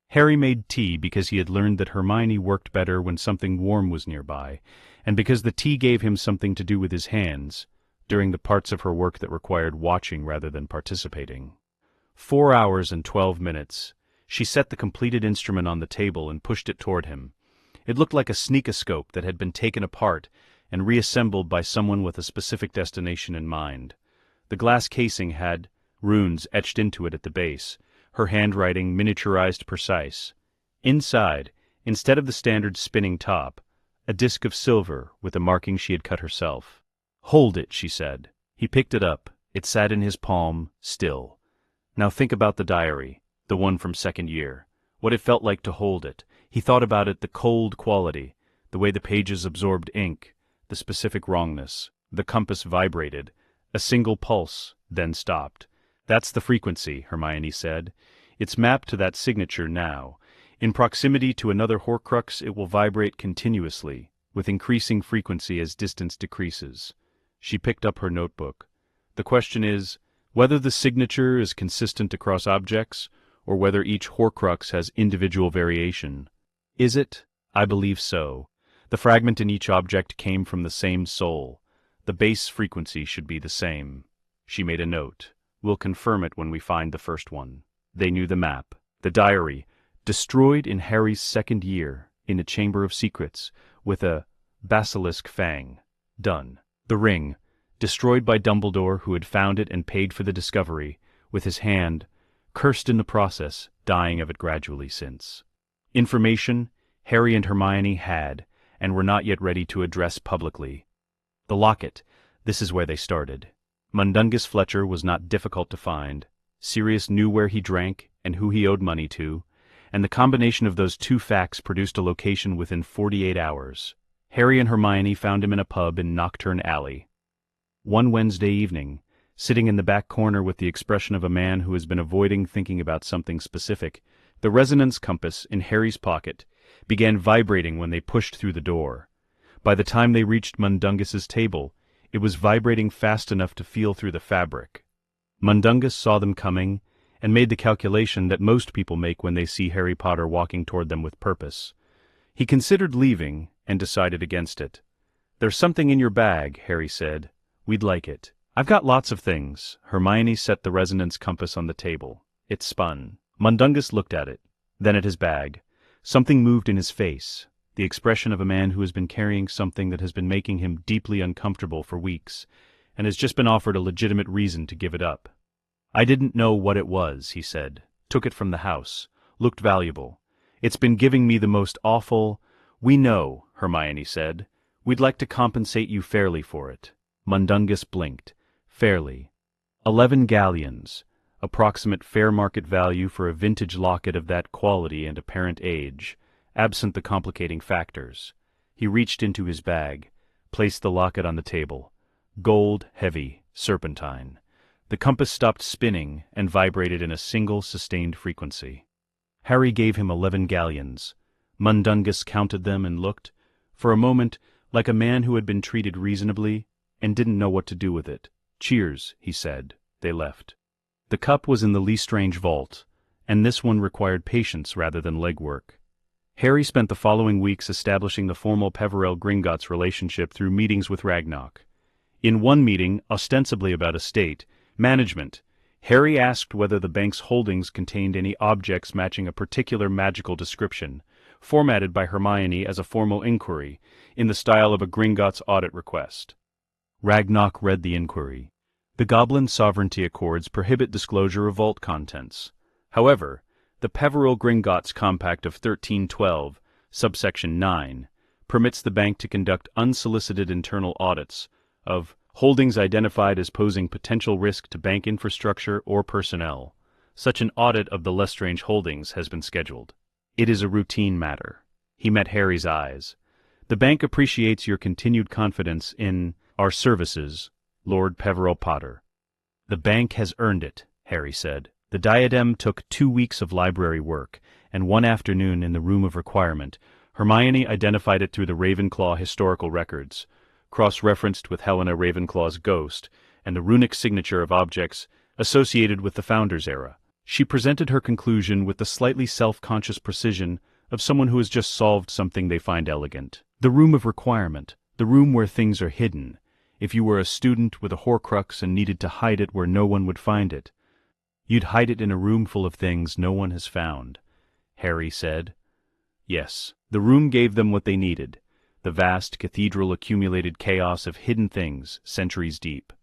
Harry made tea because he had learned that Hermione worked better when something warm was nearby, and because the tea gave him something to do with his hands, during the parts of her work that required watching rather than participating. 4 hours and 12 minutes. She set the completed instrument on the table and pushed it toward him. It looked like a sneakoscope that had been taken apart and reassembled by someone with a specific destination in mind. The glass casing had runes etched into it at the base, her handwriting miniaturized precise. Inside, instead of the standard spinning top, a disc of silver with a marking she had cut herself. Hold it, she said. He picked it up. It sat in his palm, still. Now think about the diary, the one from second year. What it felt like to hold it. He thought about it, the cold quality, the way the pages absorbed ink, the specific wrongness. The compass vibrated. A single pulse, then stopped. That's the frequency, Hermione said. It's mapped to that signature now. In proximity to another Horcrux, it will vibrate continuously, with increasing frequency as distance decreases. She picked up her notebook. The question is, whether the signature is consistent across objects, or whether each Horcrux has individual variation. Is it? I believe so. The fragment in each object came from the same soul. The base frequency should be the same. She made a note. We'll confirm it when we find the first one. They knew the map. The diary, destroyed in Harry's second year, in a chamber of secrets, with a basilisk fang. Done. The ring, destroyed by Dumbledore, who had found it and paid for the discovery, with his hand, cursed in the process, dying of it gradually since. Information Harry and Hermione had, and were not yet ready to address publicly. The locket, this is where they started. Mundungus Fletcher was not difficult to find. Sirius knew where he drank and who he owed money to, and the combination of those two facts produced a location within 48 hours. Harry and Hermione found him in a pub in Nocturne Alley. One Wednesday evening, sitting in the back corner with the expression of a man who has been avoiding thinking about something specific, the resonance compass in Harry's pocket began vibrating when they pushed through the door. By the time they reached Mundungus's table, it was vibrating fast enough to feel through the fabric. Mundungus saw them coming and made the calculation that most people make when they see Harry Potter walking toward them with purpose. He considered leaving and decided against it. There's something in your bag, Harry said. We'd like it. I've got lots of things. Hermione set the resonance compass on the table. It spun. Mundungus looked at it, then at his bag. Something moved in his face. The expression of a man who has been carrying something that has been making him deeply uncomfortable for weeks, and has just been offered a legitimate reason to give it up. I didn't know what it was, he said. Took it from the house. Looked valuable. It's been giving me the most awful— We know, Hermione said. We'd like to compensate you fairly for it. Mundungus blinked. Fairly. 11 galleons. approximate fair market value for a vintage locket of that quality and apparent age, absent the complicating factors. He reached into his bag, placed the locket on the table. Gold, heavy, serpentine. The compass stopped spinning and vibrated in a single sustained frequency. Harry gave him 11 galleons. Mundungus counted them and looked, for a moment, like a man who had been treated reasonably and didn't know what to do with it. "Cheers," he said. They left. The cup was in the Lestrange vault, and this one required patience rather than legwork. Harry spent the following weeks establishing the formal Peverell-Gringotts relationship through meetings with Ragnarok. In one meeting, ostensibly about estate management, Harry asked whether the bank's holdings contained any objects matching a particular magical description, formatted by Hermione as a formal inquiry, in the style of a Gringotts audit request. Ragnarok read the inquiry. The Goblin Sovereignty Accords prohibit disclosure of vault contents. However, the Peverell-Gringotts Compact of 1312, subsection 9, permits the bank to conduct unsolicited internal audits of holdings identified as posing potential risk to bank infrastructure or personnel. Such an audit of the Lestrange holdings has been scheduled. It is a routine matter. He met Harry's eyes. The bank appreciates your continued confidence in our services, Lord Peverell Potter. The bank has earned it, Harry said. The diadem took 2 weeks of library work, and one afternoon in the Room of Requirement, Hermione identified it through the Ravenclaw historical records, cross-referenced with Helena Ravenclaw's ghost and the runic signature of objects associated with the Founders' era. She presented her conclusion with the slightly self-conscious precision of someone who has just solved something they find elegant. The Room of Requirement, the room where things are hidden. If you were a student with a Horcrux and needed to hide it where no one would find it, you'd hide it in a room full of things no one has found, Harry said. Yes, the room gave them what they needed, the vast cathedral-accumulated chaos of hidden things, centuries deep.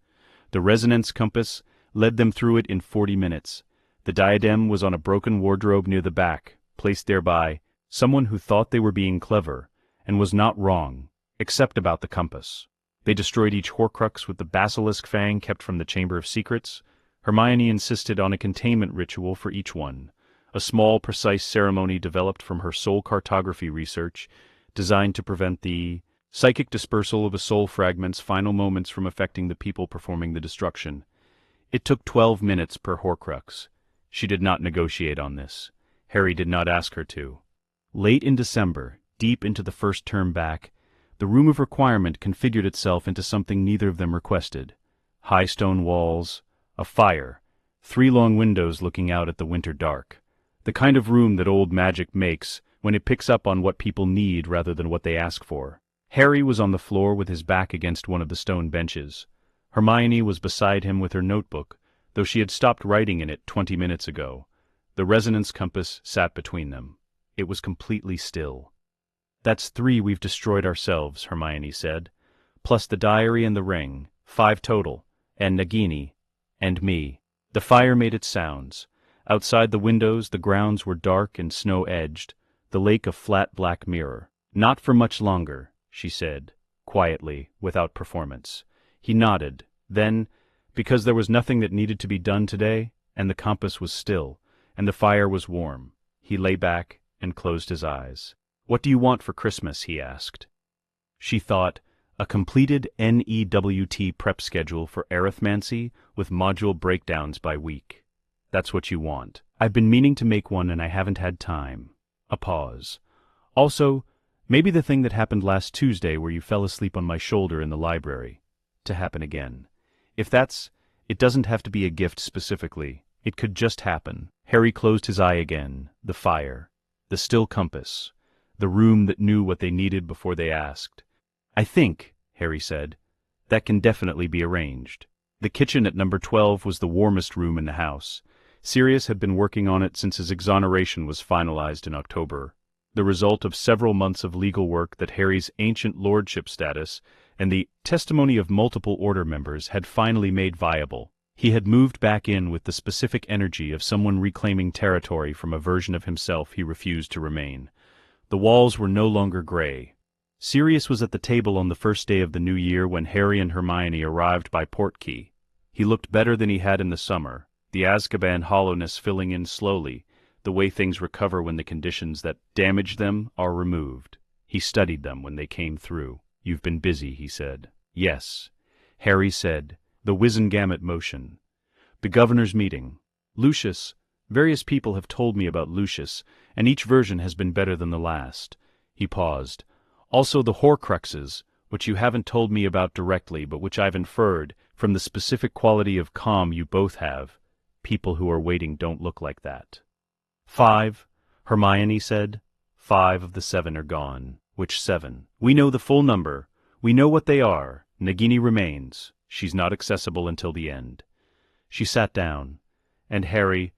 The resonance compass led them through it in 40 minutes. The diadem was on a broken wardrobe near the back, placed there by someone who thought they were being clever, and was not wrong, except about the compass. They destroyed each Horcrux with the basilisk fang kept from the Chamber of Secrets. Hermione insisted on a containment ritual for each one, a small, precise ceremony developed from her soul cartography research, designed to prevent the psychic dispersal of a soul fragment's final moments from affecting the people performing the destruction. It took 12 minutes per Horcrux. She did not negotiate on this. Harry did not ask her to. Late in December, deep into the first term back, the Room of Requirement configured itself into something neither of them requested. High stone walls, a fire, 3 long windows looking out at the winter dark. The kind of room that old magic makes when it picks up on what people need rather than what they ask for. Harry was on the floor with his back against one of the stone benches. Hermione was beside him with her notebook, though she had stopped writing in it 20 minutes ago. The resonance compass sat between them. It was completely still. "That's 3 we've destroyed ourselves," Hermione said. "Plus the diary and the ring, 5 total, and Nagini, and me." The fire made its sounds. Outside the windows the grounds were dark and snow-edged, the lake a flat black mirror. "Not for much longer," she said, quietly, without performance. He nodded. Then, because there was nothing that needed to be done today, and the compass was still, and the fire was warm, he lay back and closed his eyes. "What do you want for Christmas?" he asked. She thought, a completed NEWT prep schedule for arithmancy with module breakdowns by week. "That's what you want." "I've been meaning to make one and I haven't had time." A pause. "Also, maybe the thing that happened last Tuesday where you fell asleep on my shoulder in the library, to happen again. If that's, it doesn't have to be a gift specifically. It could just happen." Harry closed his eye again. The fire. The still compass. The room that knew what they needed before they asked. "I think," Harry said, "that can definitely be arranged." The kitchen at number 12 was the warmest room in the house. Sirius had been working on it since his exoneration was finalized in October, the result of several months of legal work that Harry's ancient lordship status and the testimony of multiple order members had finally made viable. He had moved back in with the specific energy of someone reclaiming territory from a version of himself he refused to remain. The walls were no longer gray. Sirius was at the table on the first day of the new year when Harry and Hermione arrived by portkey. He looked better than he had in the summer. the Azkaban hollowness filling in slowly, the way things recover when the conditions that damaged them are removed. He studied them when they came through. "You've been busy," he said. "Yes." Harry said, "The Wizengamot motion. The governor's meeting. Lucius. Various people have told me about Lucius, and each version has been better than the last." He paused. "Also the Horcruxes, which you haven't told me about directly, but which I've inferred, from the specific quality of calm you both have. People who are waiting don't look like that." 5, Hermione said. 5 of the 7 are gone. "Which 7? We know the full number. We know what they are. Nagini remains. She's not accessible until the end." She sat down. "And Harry,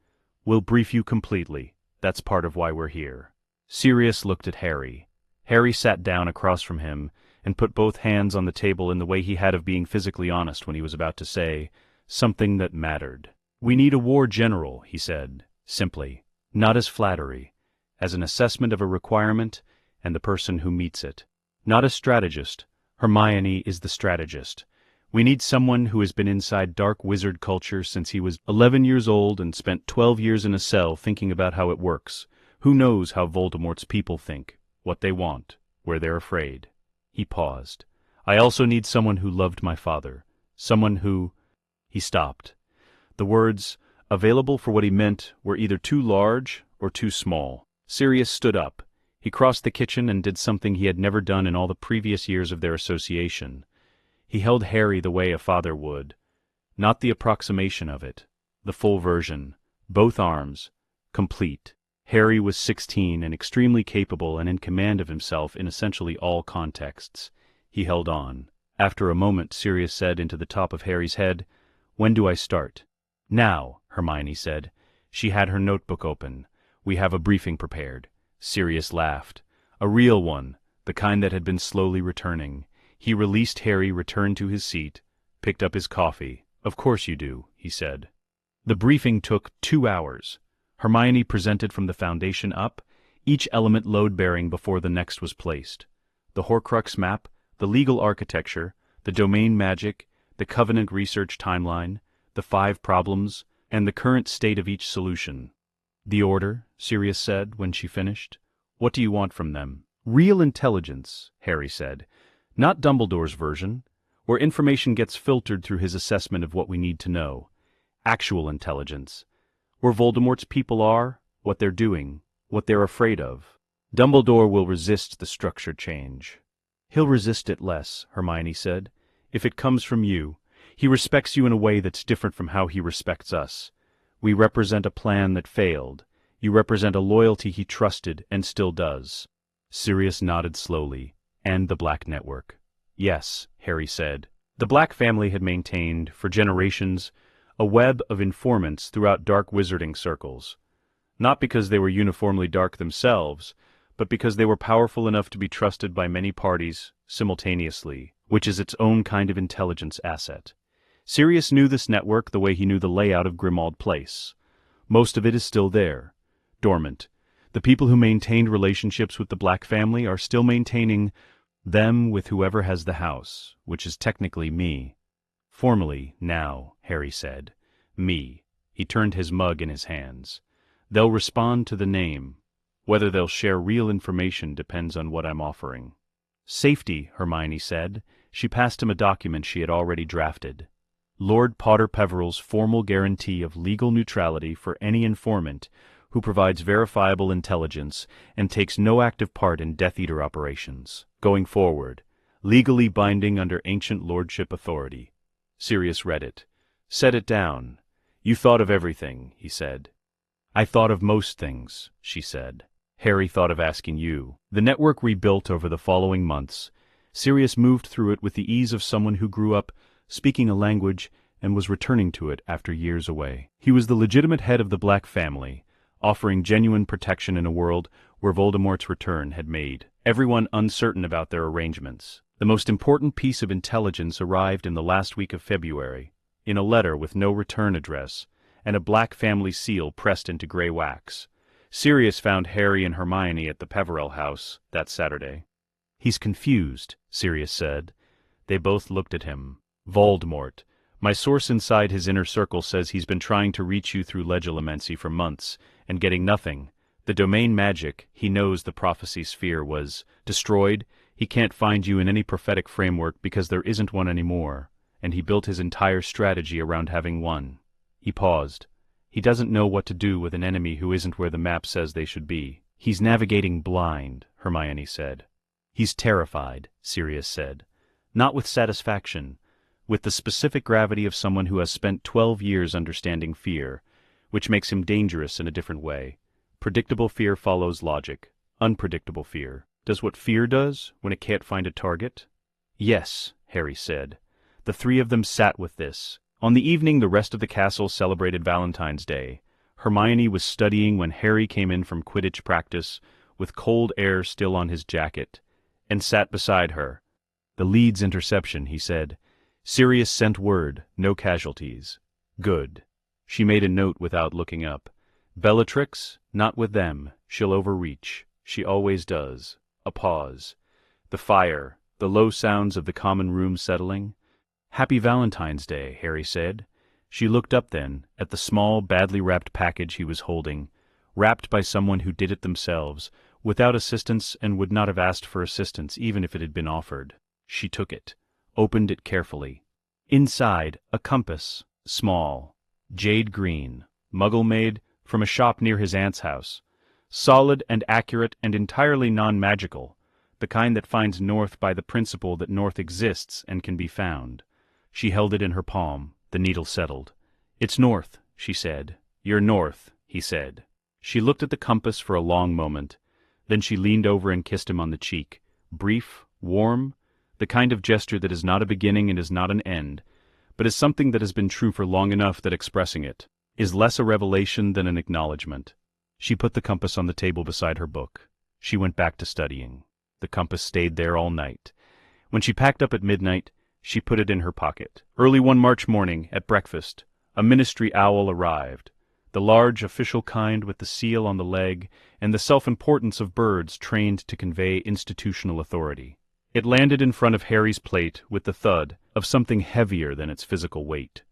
we'll brief you completely. That's part of why we're here." Sirius looked at Harry. Harry sat down across from him and put both hands on the table in the way he had of being physically honest when he was about to say something that mattered. "We need a war general," he said, simply, not as flattery, as an assessment of a requirement and the person who meets it. Not a strategist. Hermione is the strategist. We need someone who has been inside dark wizard culture since he was 11 years old and spent 12 years in a cell thinking about how it works. Who knows how Voldemort's people think, what they want, where they're afraid. He paused. "I also need someone who loved my father. Someone who—" He stopped. The words, available for what he meant, were either too large or too small. Sirius stood up. He crossed the kitchen and did something he had never done in all the previous years of their association. He held Harry the way a father would. Not the approximation of it. The full version. Both arms. Complete. Harry was 16 and extremely capable and in command of himself in essentially all contexts. He held on. After a moment, Sirius said into the top of Harry's head, "When do I start?" "Now," Hermione said. She had her notebook open. "We have a briefing prepared." Sirius laughed. A real one, the kind that had been slowly returning. He released Harry, returned to his seat, picked up his coffee. "Of course you do," he said. The briefing took 2 hours. Hermione presented from the foundation up, each element load-bearing before the next was placed. The Horcrux map, the legal architecture, the domain magic, the Covenant research timeline, the 5 problems, and the current state of each solution. "The Order," Sirius said when she finished. "What do you want from them?" "Real intelligence," Harry said. "Not Dumbledore's version, where information gets filtered through his assessment of what we need to know. Actual intelligence. Where Voldemort's people are, what they're doing, what they're afraid of. Dumbledore will resist the structure change." "He'll resist it less," Hermione said, "if it comes from you. He respects you in a way that's different from how he respects us. We represent a plan that failed. You represent a loyalty he trusted and still does." Sirius nodded slowly. "And the Black Network." "Yes," Harry said. The Black family had maintained, for generations, a web of informants throughout dark wizarding circles. Not because they were uniformly dark themselves, but because they were powerful enough to be trusted by many parties simultaneously, which is its own kind of intelligence asset. Sirius knew this network the way he knew the layout of Grimmauld Place. Most of it is still there, dormant. The people who maintained relationships with the Black family are still maintaining them with whoever has the house, which is technically me. "Formally, now," Harry said. "Me." He turned his mug in his hands. "They'll respond to the name. Whether they'll share real information depends on what I'm offering." "Safety," Hermione said. She passed him a document she had already drafted. "Lord Potter Peveril's formal guarantee of legal neutrality for any informant who provides verifiable intelligence and takes no active part in Death Eater operations. Going forward, legally binding under ancient lordship authority." Sirius read it. "Set it down. You thought of everything," he said. "I thought of most things," she said. Harry thought of asking you. The network rebuilt over the following months. Sirius moved through it with the ease of someone who grew up speaking a language and was returning to it after years away. He was the legitimate head of the Black family, offering genuine protection in a world where Voldemort's return had made everyone uncertain about their arrangements. The most important piece of intelligence arrived in the last week of February, in a letter with no return address, and a Black family seal pressed into gray wax. Sirius found Harry and Hermione at the Peverell house that Saturday. "He's confused," Sirius said. They both looked at him. Voldemort. My source inside his inner circle says he's been trying to reach you through legilomancy for months, and getting nothing. The domain magic, he knows the prophecy sphere was destroyed. He can't find you in any prophetic framework because there isn't one anymore, and he built his entire strategy around having one. He paused. He doesn't know what to do with an enemy who isn't where the map says they should be. He's navigating blind, Hermione said. He's terrified, Sirius said. Not with satisfaction, with the specific gravity of someone who has spent 12 years understanding fear, which makes him dangerous in a different way. Predictable fear follows logic. Unpredictable fear does what fear does when it can't find a target. Yes, Harry said. The three of them sat with this. On the evening the rest of the castle celebrated Valentine's Day. Hermione was studying when Harry came in from Quidditch practice, with cold air still on his jacket, and sat beside her. The Leeds interception, he said. Sirius sent word, no casualties. Good. She made a note without looking up. Bellatrix, not with them. She'll overreach. She always does. A pause. The fire, the low sounds of the common room settling. Happy Valentine's Day, Harry said. She looked up then, at the small, badly wrapped package he was holding, wrapped by someone who did it themselves, without assistance and would not have asked for assistance even if it had been offered. She took it, opened it carefully. Inside, a compass, small, jade green, Muggle-made, from a shop near his aunt's house. Solid and accurate and entirely non-magical, the kind that finds north by the principle that north exists and can be found. She held it in her palm. The needle settled. It's north, she said. You're north, he said. She looked at the compass for a long moment. Then she leaned over and kissed him on the cheek. Brief, warm, the kind of gesture that is not a beginning and is not an end, but is something that has been true for long enough that expressing it is less a revelation than an acknowledgement. She put the compass on the table beside her book. She went back to studying. The compass stayed there all night. When she packed up at midnight, she put it in her pocket. Early one March morning, at breakfast, a ministry owl arrived, the large official kind with the seal on the leg and the self-importance of birds trained to convey institutional authority. It landed in front of Harry's plate with the thud of something heavier than its physical weight.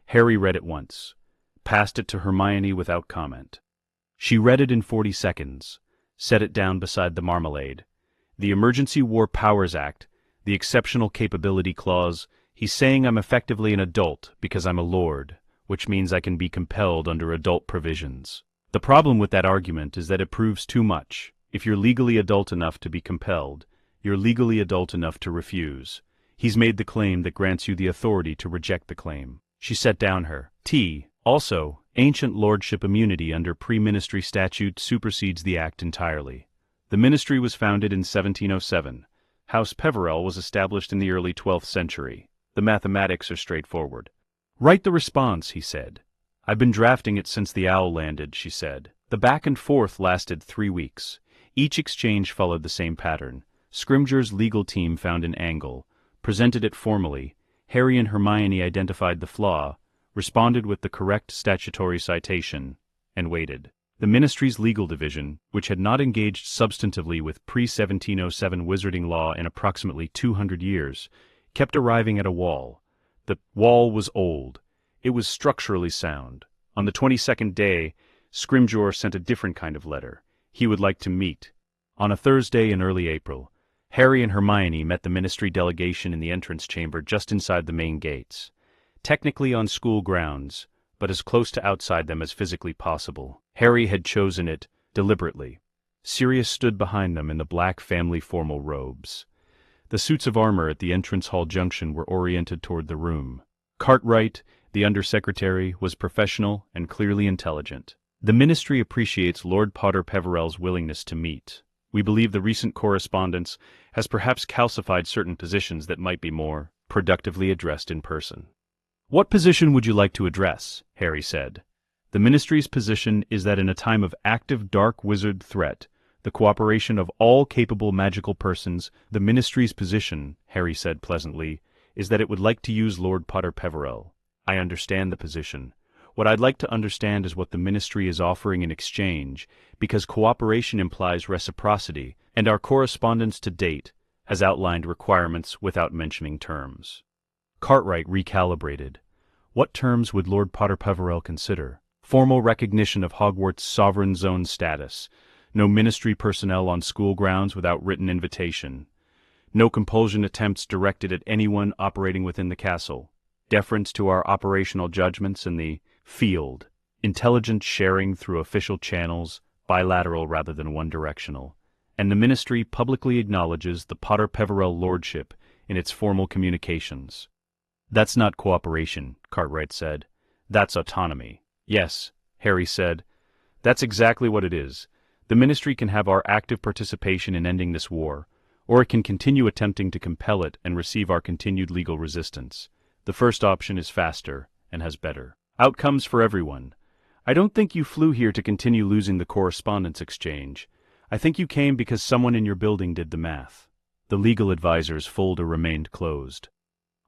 Harry read it once, passed it to Hermione without comment. She read it in 40 seconds, set it down beside the marmalade. The Emergency War Powers Act, the Exceptional Capability Clause, he's saying I'm effectively an adult because I'm a lord, which means I can be compelled under adult provisions. The problem with that argument is that it proves too much. If you're legally adult enough to be compelled, you're legally adult enough to refuse. He's made the claim that grants you the authority to reject the claim. She set down her tea. Also, ancient lordship immunity under pre-ministry statute supersedes the act entirely. The ministry was founded in 1707. House Peverell was established in the early 12th century. The mathematics are straightforward. Write the response, he said. I've been drafting it since the owl landed, she said. The back and forth lasted 3 weeks. Each exchange followed the same pattern. Scrimgeour's legal team found an angle, presented it formally. Harry and Hermione identified the flaw, responded with the correct statutory citation, and waited. The ministry's legal division, which had not engaged substantively with pre-1707 wizarding law in approximately 200 years, kept arriving at a wall. The wall was old. It was structurally sound. On the 22nd day, Scrimgeour sent a different kind of letter. He would like to meet. On a Thursday in early April, Harry and Hermione met the ministry delegation in the entrance chamber just inside the main gates. Technically on school grounds, but as close to outside them as physically possible. Harry had chosen it deliberately. Sirius stood behind them in the black family formal robes. The suits of armor at the entrance hall junction were oriented toward the room. Cartwright, the undersecretary, was professional and clearly intelligent. The ministry appreciates Lord Potter Peverell's willingness to meet. We believe the recent correspondence has perhaps calcified certain positions that might be more productively addressed in person. What position would you like to address? Harry said. The ministry's position is that in a time of active dark wizard threat, the cooperation of all capable magical persons, the ministry's position, Harry said pleasantly, is that it would like to use Lord Potter Peverell. I understand the position. What I'd like to understand is what the ministry is offering in exchange, because cooperation implies reciprocity, and our correspondence to date has outlined requirements without mentioning terms. Cartwright recalibrated. What terms would Lord Potter Peverell consider? Formal recognition of Hogwarts' sovereign zone status. No ministry personnel on school grounds without written invitation. No compulsion attempts directed at anyone operating within the castle. Deference to our operational judgments in the field. Intelligence sharing through official channels, bilateral rather than one-directional. And the ministry publicly acknowledges the Potter Peverell lordship in its formal communications. That's not cooperation, Cartwright said. That's autonomy. Yes, Harry said. That's exactly what it is. The ministry can have our active participation in ending this war, or it can continue attempting to compel it and receive our continued legal resistance. The first option is faster and has better outcomes for everyone. I don't think you flew here to continue losing the correspondence exchange. I think you came because someone in your building did the math. The legal advisor's folder remained closed.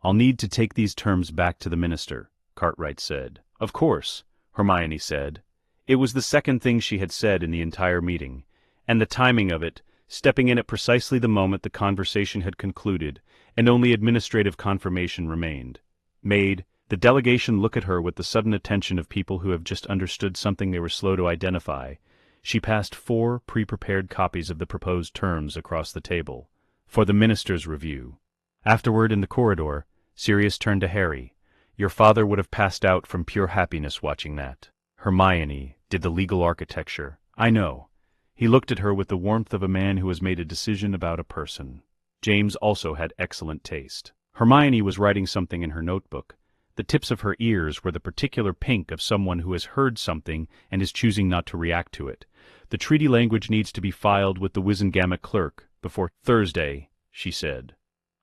I'll need to take these terms back to the minister, Cartwright said. Of course, Hermione said. It was the second thing she had said in the entire meeting, and the timing of it, stepping in at precisely the moment the conversation had concluded, and only administrative confirmation remained, made the delegation look at her with the sudden attention of people who have just understood something they were slow to identify. She passed 4 pre-prepared copies of the proposed terms across the table, for the minister's review. Afterward, in the corridor, Sirius turned to Harry. Your father would have passed out from pure happiness watching that. Hermione did the legal architecture. I know. He looked at her with the warmth of a man who has made a decision about a person. James also had excellent taste. Hermione was writing something in her notebook. The tips of her ears were the particular pink of someone who has heard something and is choosing not to react to it. The treaty language needs to be filed with the Wizengamot clerk before Thursday, she said.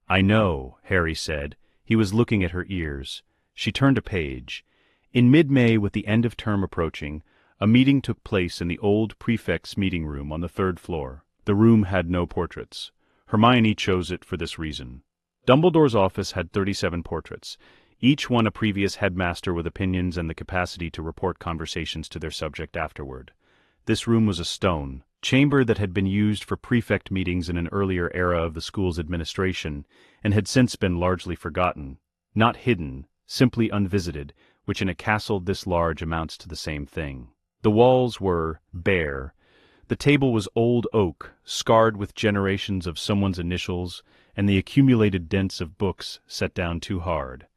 I know, Harry said. He was looking at her ears. She turned a page. In mid-May, with the end of term approaching, a meeting took place in the old prefect's meeting room on the 3rd floor. The room had no portraits. Hermione chose it for this reason. Dumbledore's office had 37 portraits, each one a previous headmaster with opinions and the capacity to report conversations to their subject afterward. This room was a stone chamber that had been used for prefect meetings in an earlier era of the school's administration, and had since been largely forgotten. Not hidden, simply unvisited, which in a castle this large amounts to the same thing. The walls were bare. The table was old oak, scarred with generations of someone's initials, and the accumulated dents of books set down too hard.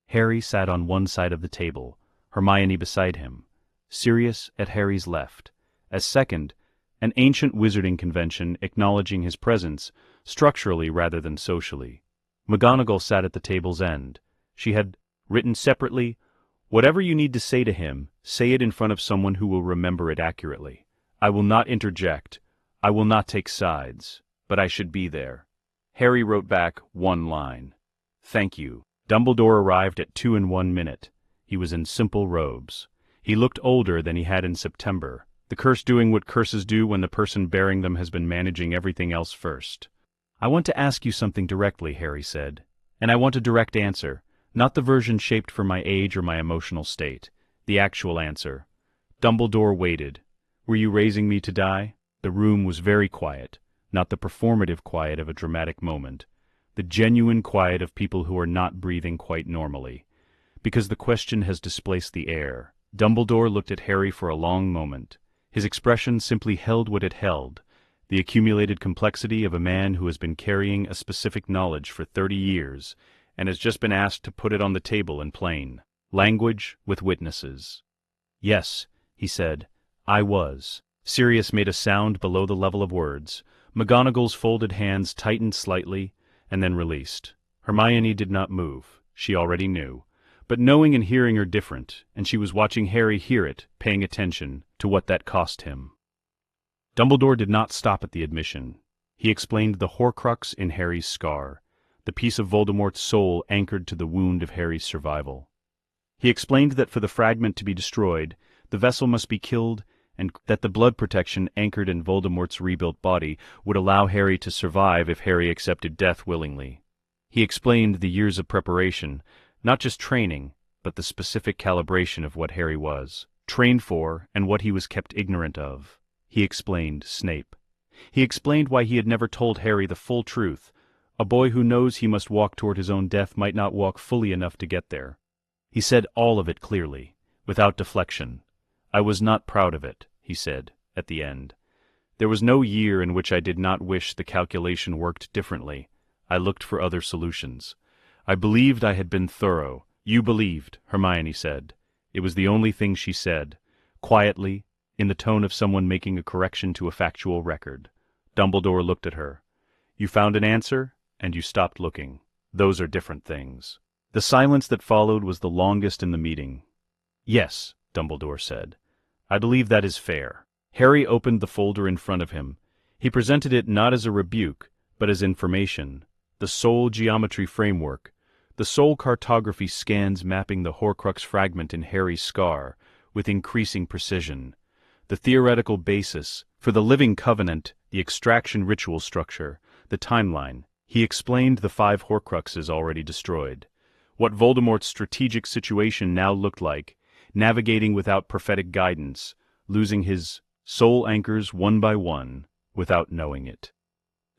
Harry sat on one side of the table, Hermione beside him, Sirius at Harry's left. As second, an ancient wizarding convention acknowledging his presence, structurally rather than socially. McGonagall sat at the table's end. She had written separately, "Whatever you need to say to him, say it in front of someone who will remember it accurately. I will not interject. I will not take sides. But I should be there." Harry wrote back 1 line. "Thank you." Dumbledore arrived at 2 in 1 minute. He was in simple robes. He looked older than he had in September, the curse doing what curses do when the person bearing them has been managing everything else first. "I want to ask you something directly," Harry said. "And I want a direct answer, not the version shaped for my age or my emotional state. The actual answer." Dumbledore waited. "Were you raising me to die?" The room was very quiet, not the performative quiet of a dramatic moment. The genuine quiet of people who are not breathing quite normally, because the question has displaced the air. Dumbledore looked at Harry for a long moment. His expression simply held what it held, the accumulated complexity of a man who has been carrying a specific knowledge for 30 years and has just been asked to put it on the table in plain language with witnesses. "Yes," he said, "I was." Sirius made a sound below the level of words. McGonagall's folded hands tightened slightly, and then released. Hermione did not move. She already knew. But knowing and hearing are different, and she was watching Harry hear it, paying attention to what that cost him. Dumbledore did not stop at the admission. He explained the Horcrux in Harry's scar, the piece of Voldemort's soul anchored to the wound of Harry's survival. He explained that for the fragment to be destroyed, the vessel must be killed, and that the blood protection anchored in Voldemort's rebuilt body would allow Harry to survive if Harry accepted death willingly. He explained the years of preparation, not just training, but the specific calibration of what Harry was trained for and what he was kept ignorant of. He explained Snape. He explained why he had never told Harry the full truth. A boy who knows he must walk toward his own death might not walk fully enough to get there. He said all of it clearly, without deflection. I was not proud of it, he said, at the end. There was no year in which I did not wish the calculation worked differently. I looked for other solutions. I believed I had been thorough. You believed, Hermione said. It was the only thing she said, quietly, in the tone of someone making a correction to a factual record. Dumbledore looked at her. You found an answer, and you stopped looking. Those are different things. The silence that followed was the longest in the meeting. Yes, Dumbledore said. I believe that is fair. Harry opened the folder in front of him. He presented it not as a rebuke, but as information. The soul geometry framework. The soul cartography scans mapping the Horcrux fragment in Harry's scar, with increasing precision. The theoretical basis for the living covenant, the extraction ritual structure, the timeline. He explained the 5 Horcruxes already destroyed. What Voldemort's strategic situation now looked like, navigating without prophetic guidance, losing his soul anchors one by one, without knowing it.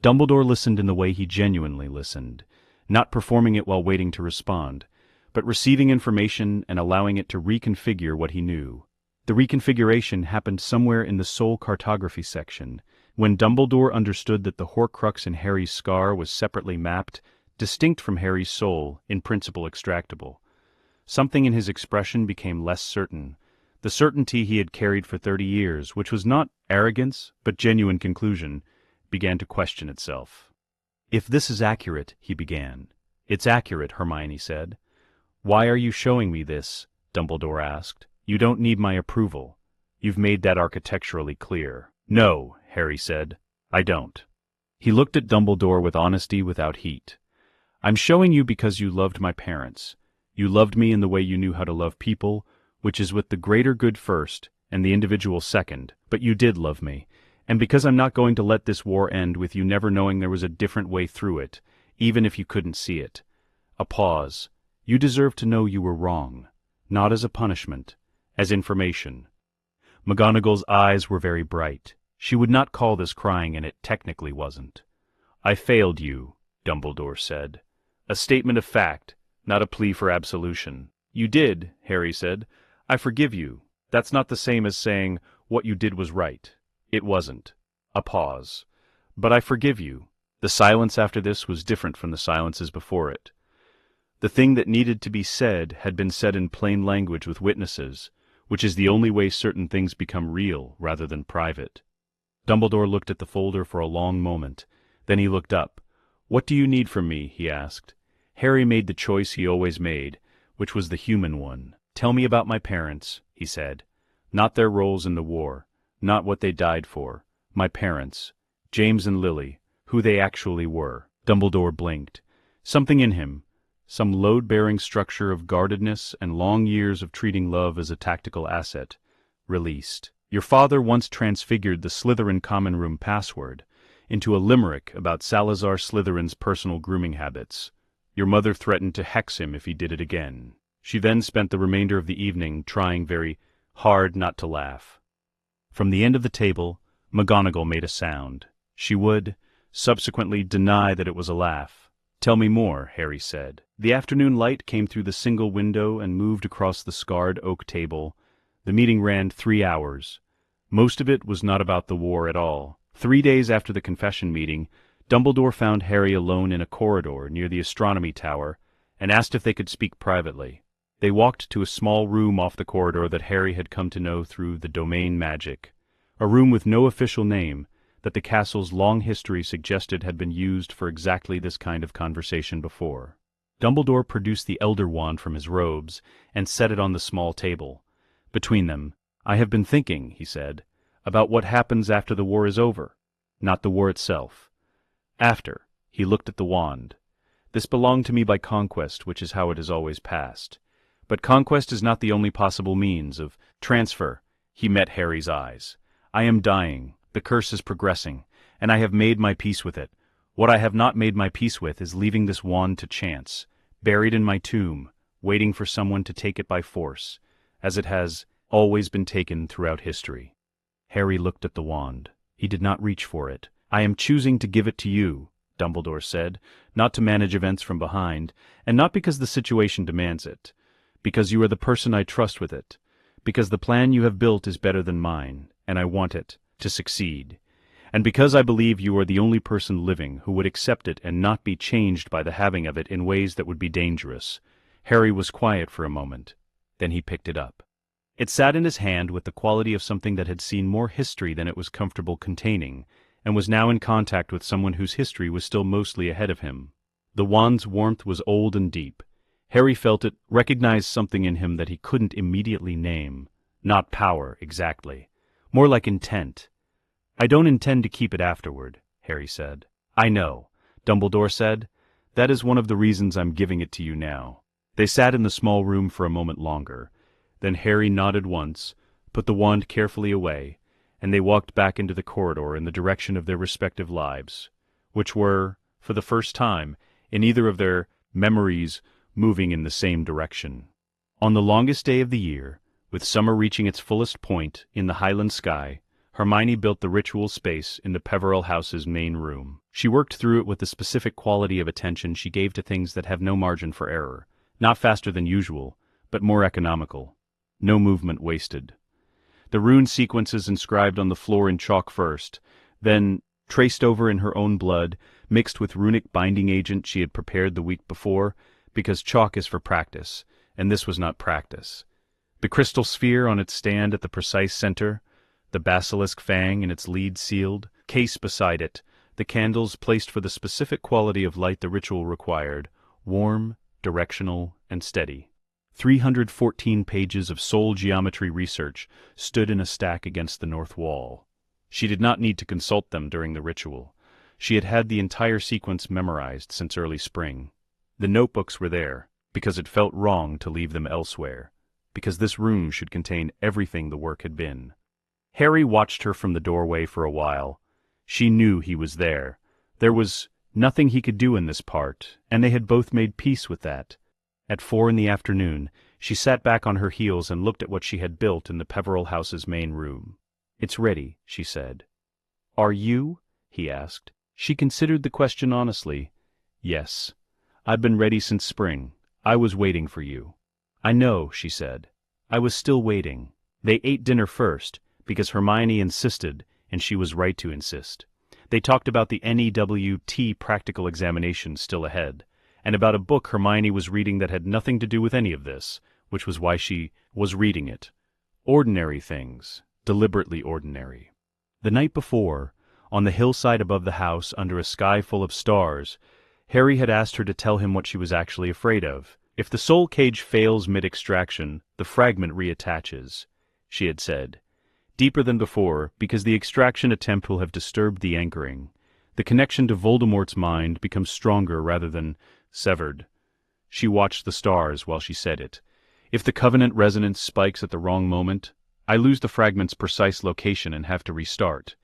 Dumbledore listened in the way he genuinely listened, not performing it while waiting to respond, but receiving information and allowing it to reconfigure what he knew. The reconfiguration happened somewhere in the soul cartography section, when Dumbledore understood that the Horcrux in Harry's scar was separately mapped, distinct from Harry's soul, in principle extractable. Something in his expression became less certain. The certainty he had carried for 30 years, which was not arrogance, but genuine conclusion, began to question itself. If this is accurate, he began. It's accurate, Hermione said. Why are you showing me this? Dumbledore asked. You don't need my approval. You've made that architecturally clear. No, Harry said. I don't. He looked at Dumbledore with honesty without heat. I'm showing you because you loved my parents. You loved me in the way you knew how to love people, which is with the greater good first and the individual second, but you did love me. And because I'm not going to let this war end with you never knowing there was a different way through it, even if you couldn't see it. A pause. You deserve to know you were wrong. Not as a punishment, as information. McGonagall's eyes were very bright. She would not call this crying, and it technically wasn't. I failed you, Dumbledore said. A statement of fact, not a plea for absolution. You did, Harry said. I forgive you. That's not the same as saying what you did was right. It wasn't. A pause. But I forgive you. The silence after this was different from the silences before it. The thing that needed to be said had been said in plain language with witnesses, which is the only way certain things become real rather than private. Dumbledore looked at the folder for a long moment. Then he looked up. What do you need from me? He asked. Harry made the choice he always made, which was the human one. Tell me about my parents, he said. Not their roles in the war, not what they died for. My parents, James and Lily, who they actually were. Dumbledore blinked. Something in him, some load-bearing structure of guardedness and long years of treating love as a tactical asset, released. Your father once transfigured the Slytherin common room password into a limerick about Salazar Slytherin's personal grooming habits. Your mother threatened to hex him if he did it again. She then spent the remainder of the evening trying very hard not to laugh. From the end of the table, McGonagall made a sound. She would, subsequently, deny that it was a laugh. Tell me more, Harry said. The afternoon light came through the single window and moved across the scarred oak table. The meeting ran 3 hours. Most of it was not about the war at all. 3 days after the confession meeting, Dumbledore found Harry alone in a corridor near the astronomy tower and asked if they could speak privately. They walked to a small room off the corridor that Harry had come to know through the domain magic, a room with no official name that the castle's long history suggested had been used for exactly this kind of conversation before. Dumbledore produced the Elder Wand from his robes and set it on the small table. Between them, I have been thinking, he said, about what happens after the war is over, not the war itself. After, he looked at the wand. This belonged to me by conquest, which is how it has always passed. But conquest is not the only possible means of transfer. He met Harry's eyes. I am dying, the curse is progressing, and I have made my peace with it. What I have not made my peace with is leaving this wand to chance, buried in my tomb, waiting for someone to take it by force, as it has always been taken throughout history. Harry looked at the wand. He did not reach for it. I am choosing to give it to you, Dumbledore said, not to manage events from behind, and not because the situation demands it, Because you are the person I trust with it. Because the plan you have built is better than mine, and I want it to succeed. And because I believe you are the only person living who would accept it and not be changed by the having of it in ways that would be dangerous. Harry was quiet for a moment. Then he picked it up. It sat in his hand with the quality of something that had seen more history than it was comfortable containing, and was now in contact with someone whose history was still mostly ahead of him. The wand's warmth was old and deep. Harry felt it, recognized something in him that he couldn't immediately name. Not power, exactly. More like intent. I don't intend to keep it afterward, Harry said. I know, Dumbledore said. That is one of the reasons I'm giving it to you now. They sat in the small room for a moment longer. Then Harry nodded once, put the wand carefully away, and they walked back into the corridor in the direction of their respective lives, which were, for the first time, in either of their memories, moving in the same direction. On the longest day of the year, with summer reaching its fullest point in the Highland sky, Hermione built the ritual space in the Peverell house's main room. She worked through it with the specific quality of attention she gave to things that have no margin for error, not faster than usual, but more economical. No movement wasted. The rune sequences inscribed on the floor in chalk first, then traced over in her own blood, mixed with runic binding agent she had prepared the week before, because chalk is for practice, and this was not practice. The crystal sphere on its stand at the precise center, the basilisk fang in its lead sealed, case beside it, the candles placed for the specific quality of light the ritual required, warm, directional, and steady. 314 pages of soul geometry research stood in a stack against the north wall. She did not need to consult them during the ritual. She had had the entire sequence memorized since early spring. The notebooks were there, because it felt wrong to leave them elsewhere, because this room should contain everything the work had been. Harry watched her from the doorway for a while. She knew he was there. There was nothing he could do in this part, and they had both made peace with that. At 4 p.m, she sat back on her heels and looked at what she had built in the Peverell house's main room. It's ready, she said. Are you? He asked. She considered the question honestly. Yes. I've been ready since spring. I was waiting for you. I know, she said. I was still waiting. They ate dinner first, because Hermione insisted, and she was right to insist. They talked about the NEWT practical examination still ahead, and about a book Hermione was reading that had nothing to do with any of this, which was why she was reading it. Ordinary things, deliberately ordinary. The night before, on the hillside above the house under a sky full of stars, Harry had asked her to tell him what she was actually afraid of. If the soul cage fails mid-extraction, the fragment reattaches, she had said. Deeper than before, because the extraction attempt will have disturbed the anchoring. The connection to Voldemort's mind becomes stronger rather than severed. She watched the stars while she said it. If the Covenant resonance spikes at the wrong moment, I lose the fragment's precise location and have to restart.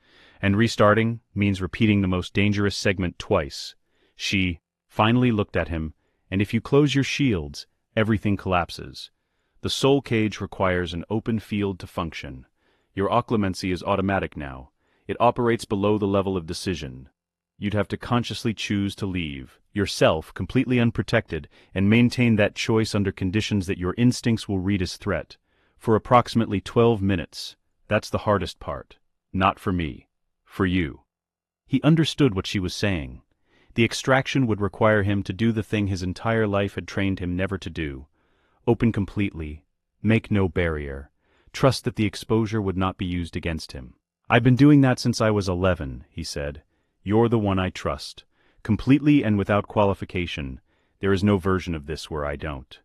And restarting means repeating the most dangerous segment twice. She finally looked at him, and if you close your shields, everything collapses. The soul cage requires an open field to function. Your occlumency is automatic now. It operates below the level of decision. You'd have to consciously choose to leave, yourself completely unprotected, and maintain that choice under conditions that your instincts will read as threat. For approximately 12 minutes. That's the hardest part. Not for me. For you. He understood what she was saying. The extraction would require him to do the thing his entire life had trained him never to do. Open completely. Make no barrier. Trust that the exposure would not be used against him. I've been doing that since I was 11, he said. You're the one I trust. Completely and without qualification. There is no version of this where I don't.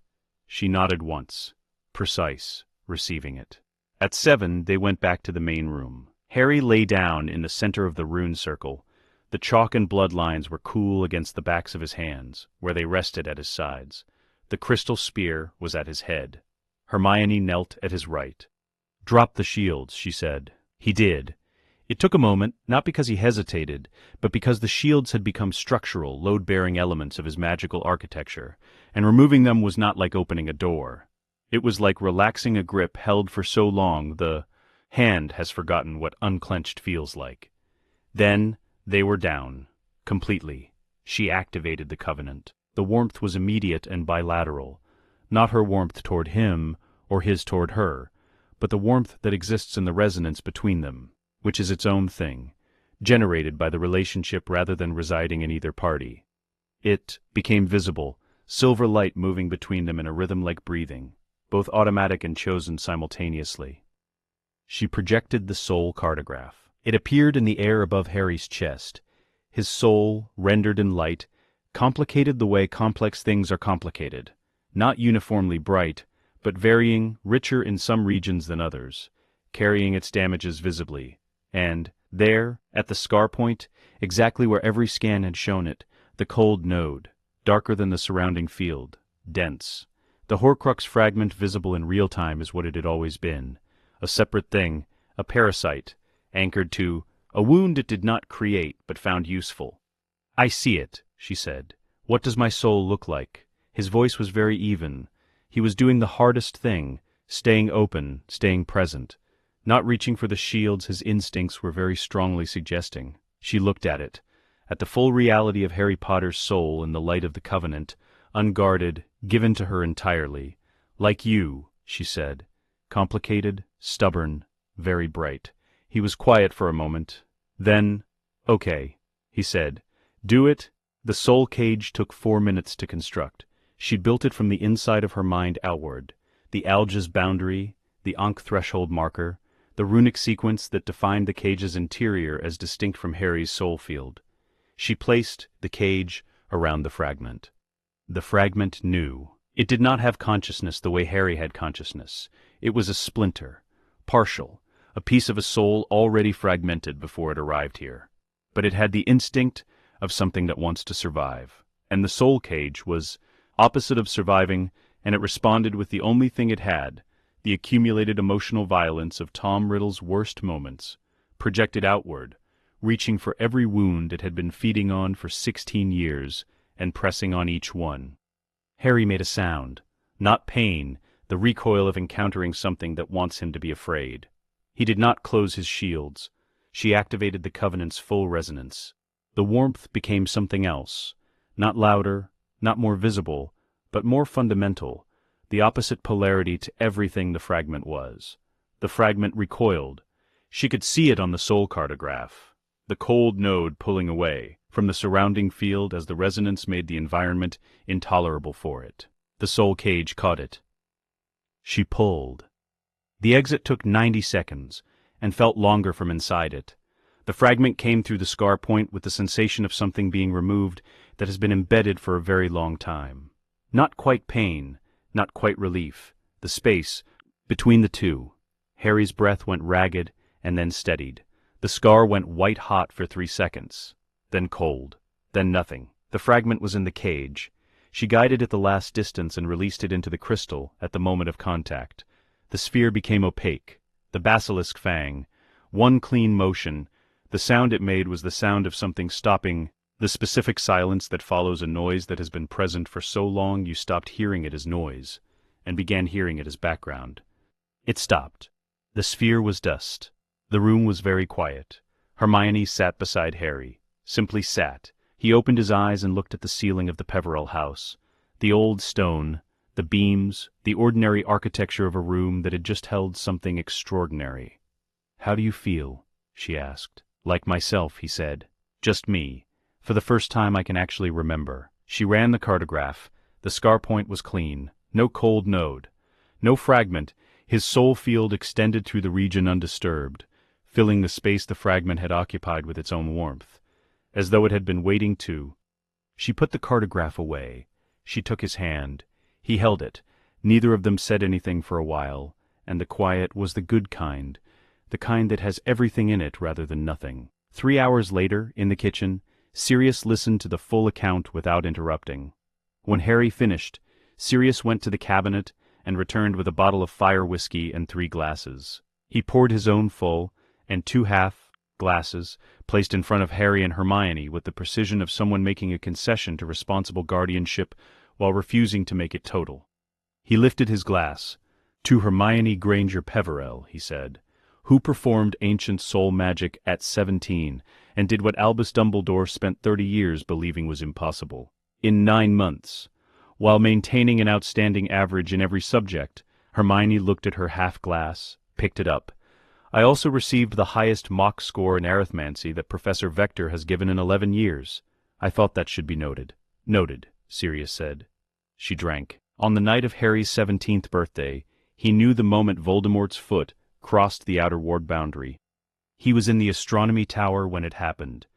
She nodded once. Precise, receiving it. At 7, they went back to the main room. Harry lay down in the center of the rune circle. The chalk and blood lines were cool against the backs of his hands, where they rested at his sides. The crystal spear was at his head. Hermione knelt at his right. Drop the shields, she said. He did. It took a moment, not because he hesitated, but because the shields had become structural, load-bearing elements of his magical architecture, and removing them was not like opening a door. It was like relaxing a grip held for so long the hand has forgotten what unclenched feels like. Then they were down, completely. She activated the Covenant. The warmth was immediate and bilateral. Not her warmth toward him, or his toward her, but the warmth that exists in the resonance between them, which is its own thing, generated by the relationship rather than residing in either party. It became visible, silver light moving between them in a rhythm like breathing, both automatic and chosen simultaneously. She projected the soul cartograph. It appeared in the air above Harry's chest. His soul, rendered in light, complicated the way complex things are complicated, not uniformly bright, but varying, richer in some regions than others, carrying its damages visibly. And, there, at the scar point, exactly where every scan had shown it, the cold node, darker than the surrounding field, dense. The Horcrux fragment visible in real time is what it had always been, a separate thing, a parasite, anchored to a wound it did not create but found useful. "I see it," she said. "What does my soul look like?" His voice was very even. He was doing the hardest thing, staying open, staying present, not reaching for the shields his instincts were very strongly suggesting. She looked at it, at the full reality of Harry Potter's soul in the light of the Covenant, unguarded, given to her entirely. "Like you," she said. Complicated, stubborn, very bright. He was quiet for a moment. Then, "Okay," he said. "Do it." The soul cage took 4 minutes to construct. She'd built it from the inside of her mind outward. The alge's boundary, the Ankh threshold marker, the runic sequence that defined the cage's interior as distinct from Harry's soul field. She placed the cage around the fragment. The fragment knew. It did not have consciousness the way Harry had consciousness. It was a splinter, partial, a piece of a soul already fragmented before it arrived here. But it had the instinct of something that wants to survive. And the soul cage was opposite of surviving, and it responded with the only thing it had, the accumulated emotional violence of Tom Riddle's worst moments, projected outward, reaching for every wound it had been feeding on for 16 years, and pressing on each one. Harry made a sound, not pain, the recoil of encountering something that wants him to be afraid. He did not close his shields. She activated the Covenant's full resonance. The warmth became something else, not louder, not more visible, but more fundamental, the opposite polarity to everything the fragment was. The fragment recoiled. She could see it on the soul cartograph, the cold node pulling away from the surrounding field as the resonance made the environment intolerable for it. The soul cage caught it. She pulled. The exit took 90 seconds, and felt longer from inside it. The fragment came through the scar point with the sensation of something being removed that has been embedded for a very long time. Not quite pain, not quite relief. The space between the two. Harry's breath went ragged and then steadied. The scar went white-hot for 3 seconds, then cold, then nothing. The fragment was in the cage. She guided it the last distance and released it into the crystal at the moment of contact. The sphere became opaque. The basilisk fang. One clean motion. The sound it made was the sound of something stopping, the specific silence that follows a noise that has been present for so long you stopped hearing it as noise, and began hearing it as background. It stopped. The sphere was dust. The room was very quiet. Hermione sat beside Harry. Simply sat. He opened his eyes and looked at the ceiling of the Peverell house. The old stone, the beams, the ordinary architecture of a room that had just held something extraordinary. "How do you feel?" she asked. "Like myself," he said. "Just me. For the first time I can actually remember." She ran the cartograph. The scar point was clean. No cold node. No fragment. His soul field extended through the region undisturbed, filling the space the fragment had occupied with its own warmth, as though it had been waiting to. She put the cartograph away. She took his hand. He held it. Neither of them said anything for a while, and the quiet was the good kind, the kind that has everything in it rather than nothing. 3 hours later, in the kitchen, Sirius listened to the full account without interrupting. When Harry finished, Sirius went to the cabinet and returned with a bottle of fire whiskey and 3 glasses. He poured his own full, and 2 half glasses, placed in front of Harry and Hermione with the precision of someone making a concession to responsible guardianship while refusing to make it total. He lifted his glass. "To Hermione Granger Peverell," he said, "who performed ancient soul magic at 17 and did what Albus Dumbledore spent 30 years believing was impossible. In 9 months. While maintaining an outstanding average in every subject, Hermione looked at her half-glass, picked it up. I also received the highest mock score in arithmancy that Professor Vector has given in 11 years. I thought that should be noted. Noted, Sirius said. She drank. On the night of Harry's 17th birthday, he knew the moment Voldemort's foot crossed the outer ward boundary. He was in the astronomy tower when it happened.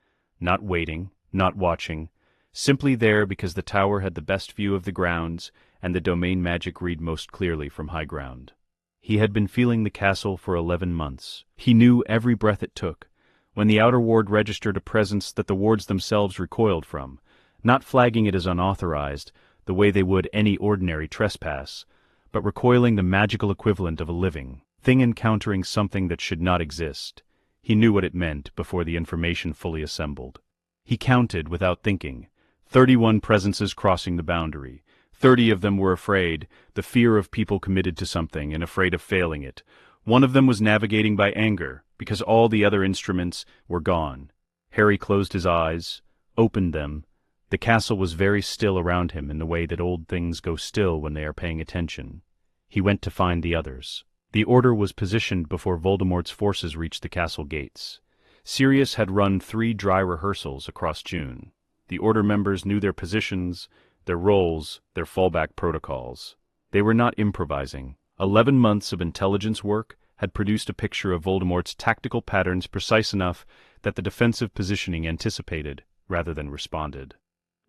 Not waiting, not watching, simply there because the tower had the best view of the grounds and the domain magic read most clearly from high ground. He had been feeling the castle for 11 months. He knew every breath it took. When the outer ward registered a presence that the wards themselves recoiled from, not flagging it as unauthorized, the way they would any ordinary trespass, but recoiling the magical equivalent of a living thing encountering something that should not exist. He knew what it meant before the information fully assembled. He counted without thinking. 31 presences crossing the boundary. 30 of them were afraid, the fear of people committed to something and afraid of failing it. One of them was navigating by anger, because all the other instruments were gone. Harry closed his eyes, opened them. The castle was very still around him in the way that old things go still when they are paying attention. He went to find the others. The order was positioned before Voldemort's forces reached the castle gates. Sirius had run 3 dry rehearsals across June. The order members knew their positions, their roles, their fallback protocols. They were not improvising. 11 months of intelligence work had produced a picture of Voldemort's tactical patterns precise enough that the defensive positioning anticipated, rather than responded.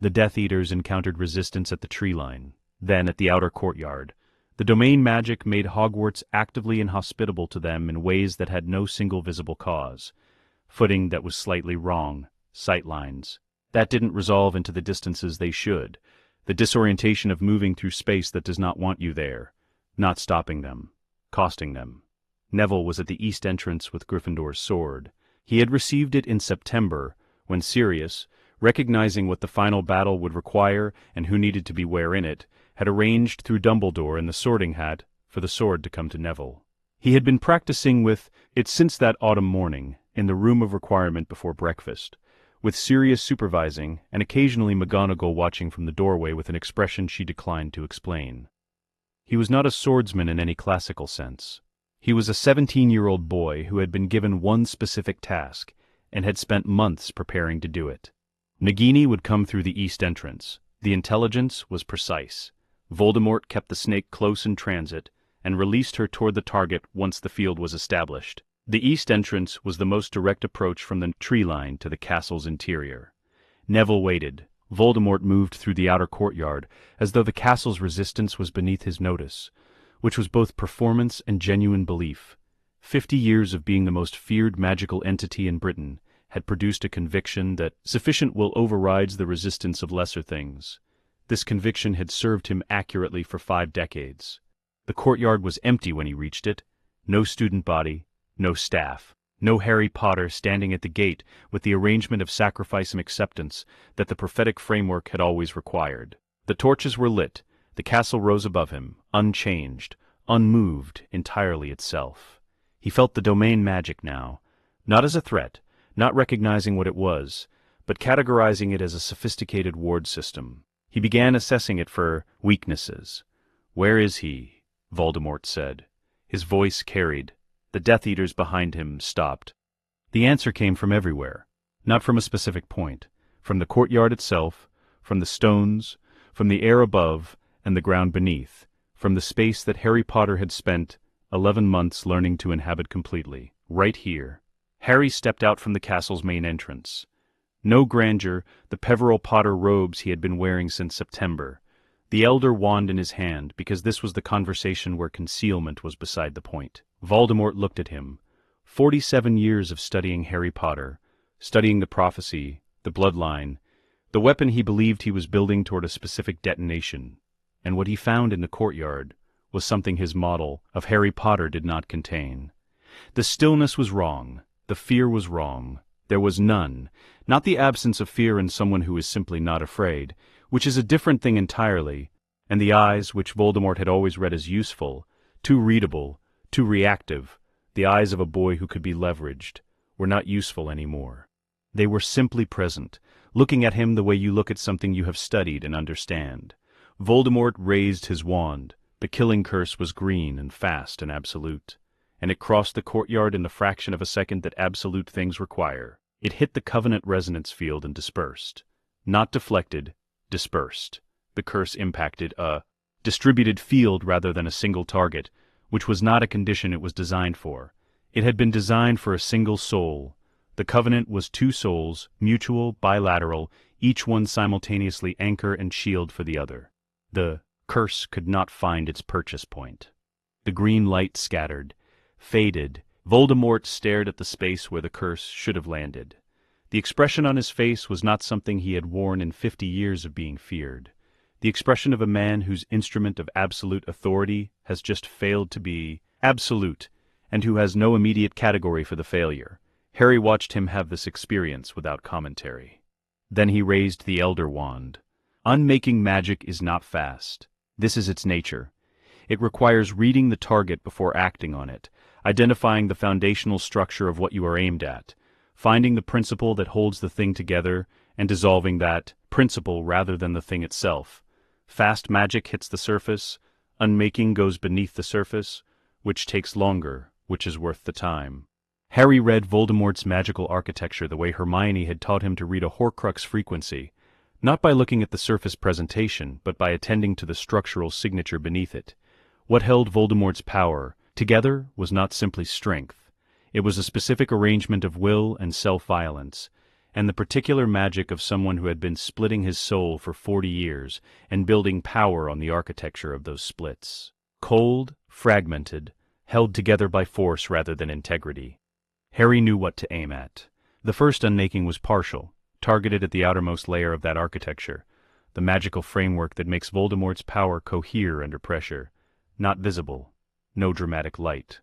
The Death Eaters encountered resistance at the tree line, then at the outer courtyard. The domain magic made Hogwarts actively inhospitable to them in ways that had no single visible cause. Footing that was slightly wrong, sightlines. That didn't resolve into the distances they should. The disorientation of moving through space that does not want you there. Not stopping them. Costing them. Neville was at the east entrance with Gryffindor's sword. He had received it in September, when Sirius, recognizing what the final battle would require and who needed to be where in it, had arranged through Dumbledore and the Sorting Hat for the sword to come to Neville. He had been practicing with it since that autumn morning, in the room of requirement before breakfast, with Sirius supervising and occasionally McGonagall watching from the doorway with an expression she declined to explain. He was not a swordsman in any classical sense. He was a 17-year-old boy who had been given one specific task and had spent months preparing to do it. Nagini would come through the east entrance. The intelligence was precise. Voldemort kept the snake close in transit and released her toward the target once the field was established. The east entrance was the most direct approach from the tree line to the castle's interior. Neville waited. Voldemort moved through the outer courtyard as though the castle's resistance was beneath his notice, which was both performance and genuine belief. 50 years of being the most feared magical entity in Britain had produced a conviction that sufficient will overrides the resistance of lesser things. This conviction had served him accurately for 5 decades. The courtyard was empty when he reached it. No student body, no staff, no Harry Potter standing at the gate with the arrangement of sacrifice and acceptance that the prophetic framework had always required. The torches were lit. The castle rose above him, unchanged, unmoved, entirely itself. He felt the domain magic now, not as a threat, not recognizing what it was, but categorizing it as a sophisticated ward system. He began assessing it for weaknesses. "Where is he?" Voldemort said. His voice carried. The Death Eaters behind him stopped. The answer came from everywhere, not from a specific point, from the courtyard itself, from the stones, from the air above and the ground beneath, from the space that Harry Potter had spent 11 months learning to inhabit completely, right here. Harry stepped out from the castle's main entrance. No grandeur, the Peveril Potter robes he had been wearing since September. The elder wand in his hand, because this was the conversation where concealment was beside the point. Voldemort looked at him. 47 years of studying Harry Potter, studying the prophecy, the bloodline, the weapon he believed he was building toward a specific detonation. And what he found in the courtyard was something his model of Harry Potter did not contain. The stillness was wrong. The fear was wrong. There was none. Not the absence of fear in someone who is simply not afraid, which is a different thing entirely, and the eyes which Voldemort had always read as useful, too readable, too reactive, the eyes of a boy who could be leveraged, were not useful anymore. They were simply present, looking at him the way you look at something you have studied and understand. Voldemort raised his wand. The killing curse was green and fast and absolute, and it crossed the courtyard in the fraction of a second that absolute things require. It hit the Covenant resonance field and dispersed. Not deflected, dispersed. The curse impacted a distributed field rather than a single target, which was not a condition it was designed for. It had been designed for a single soul. The Covenant was two souls, mutual, bilateral, each one simultaneously anchor and shield for the other. The curse could not find its purchase point. The green light scattered, faded. Voldemort stared at the space where the curse should have landed. The expression on his face was not something he had worn in 50 years of being feared. The expression of a man whose instrument of absolute authority has just failed to be absolute, and who has no immediate category for the failure. Harry watched him have this experience without commentary. Then he raised the Elder Wand. Unmaking magic is not fast. This is its nature. It requires reading the target before acting on it, identifying the foundational structure of what you are aimed at, finding the principle that holds the thing together, and dissolving that principle rather than the thing itself. Fast magic hits the surface, unmaking goes beneath the surface, which takes longer, which is worth the time. Harry read Voldemort's magical architecture the way Hermione had taught him to read a Horcrux frequency, not by looking at the surface presentation, but by attending to the structural signature beneath it. What held Voldemort's power together was not simply strength. It was a specific arrangement of will and self-violence, and the particular magic of someone who had been splitting his soul for 40 years and building power on the architecture of those splits. Cold, fragmented, held together by force rather than integrity. Harry knew what to aim at. The first unmaking was partial, targeted at the outermost layer of that architecture, the magical framework that makes Voldemort's power cohere under pressure, not visible, no dramatic light.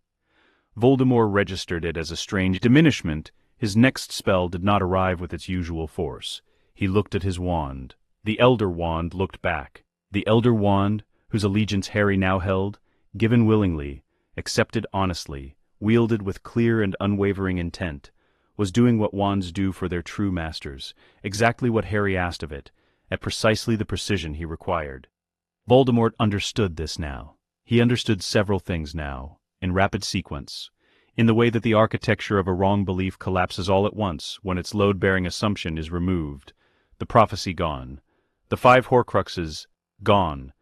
Voldemort registered it as a strange diminishment. His next spell did not arrive with its usual force. He looked at his wand. The Elder Wand looked back. The Elder Wand, whose allegiance Harry now held, given willingly, accepted honestly, wielded with clear and unwavering intent, was doing what wands do for their true masters, exactly what Harry asked of it, at precisely the precision he required. Voldemort understood this now. He understood several things now, in rapid sequence, in the way that the architecture of a wrong belief collapses all at once when its load-bearing assumption is removed, the prophecy gone, the 5 Horcruxes gone,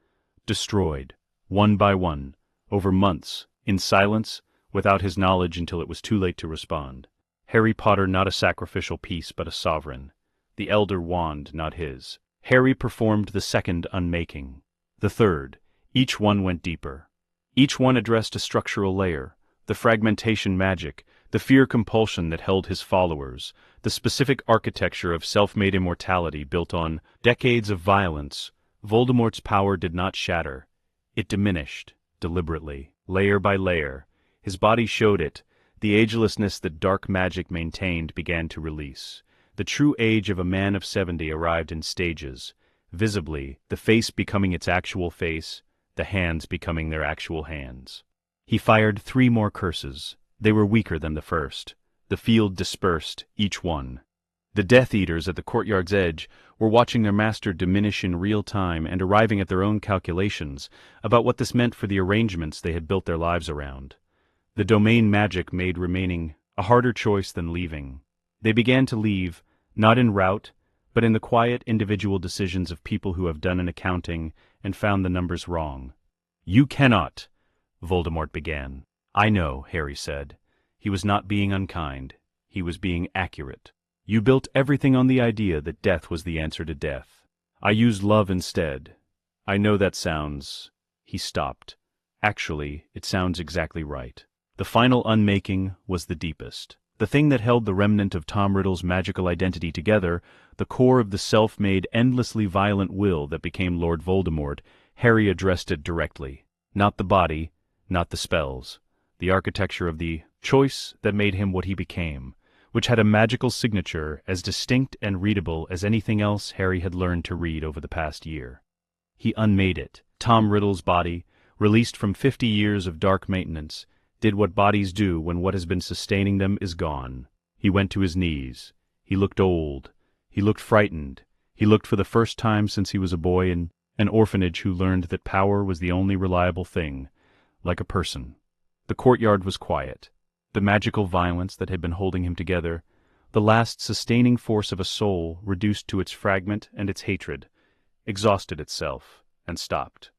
destroyed, one by one, over months, in silence, without his knowledge until it was too late to respond. Harry Potter not a sacrificial piece but a sovereign. The Elder Wand not his. Harry performed the second unmaking. The third. Each one went deeper. Each one addressed a structural layer, the fragmentation magic, the fear compulsion that held his followers, the specific architecture of self-made immortality built on decades of violence. Voldemort's power did not shatter. It diminished, deliberately, layer by layer. His body showed it. The agelessness that dark magic maintained began to release. The true age of a man of 70 arrived in stages, visibly, the face becoming its actual face, the hands becoming their actual hands. He fired 3 more curses. They were weaker than the first. The field dispersed, each one. The Death Eaters at the courtyard's edge were watching their master diminish in real time and arriving at their own calculations about what this meant for the arrangements they had built their lives around. The domain magic made remaining a harder choice than leaving. They began to leave, not en route, but in the quiet individual decisions of people who have done an accounting and found the numbers wrong. "You cannot," Voldemort began. "I know," Harry said. He was not being unkind. He was being accurate. "You built everything on the idea that death was the answer to death. I used love instead. I know that sounds—" He stopped. "Actually, it sounds exactly right." The final unmaking was the deepest. The thing that held the remnant of Tom Riddle's magical identity together, the core of the self-made, endlessly violent will that became Lord Voldemort. Harry addressed it directly. Not the body, not the spells. The architecture of the choice that made him what he became, which had a magical signature as distinct and readable as anything else Harry had learned to read over the past year. He unmade it. Tom Riddle's body, released from 50 years of dark maintenance, did what bodies do when what has been sustaining them is gone. He went to his knees. He looked old. He looked frightened. He looked for the first time since he was a boy, and An orphanage who learned that power was the only reliable thing, like a person. The courtyard was quiet. The magical violence that had been holding him together, the last sustaining force of a soul reduced to its fragment and its hatred, exhausted itself, and stopped.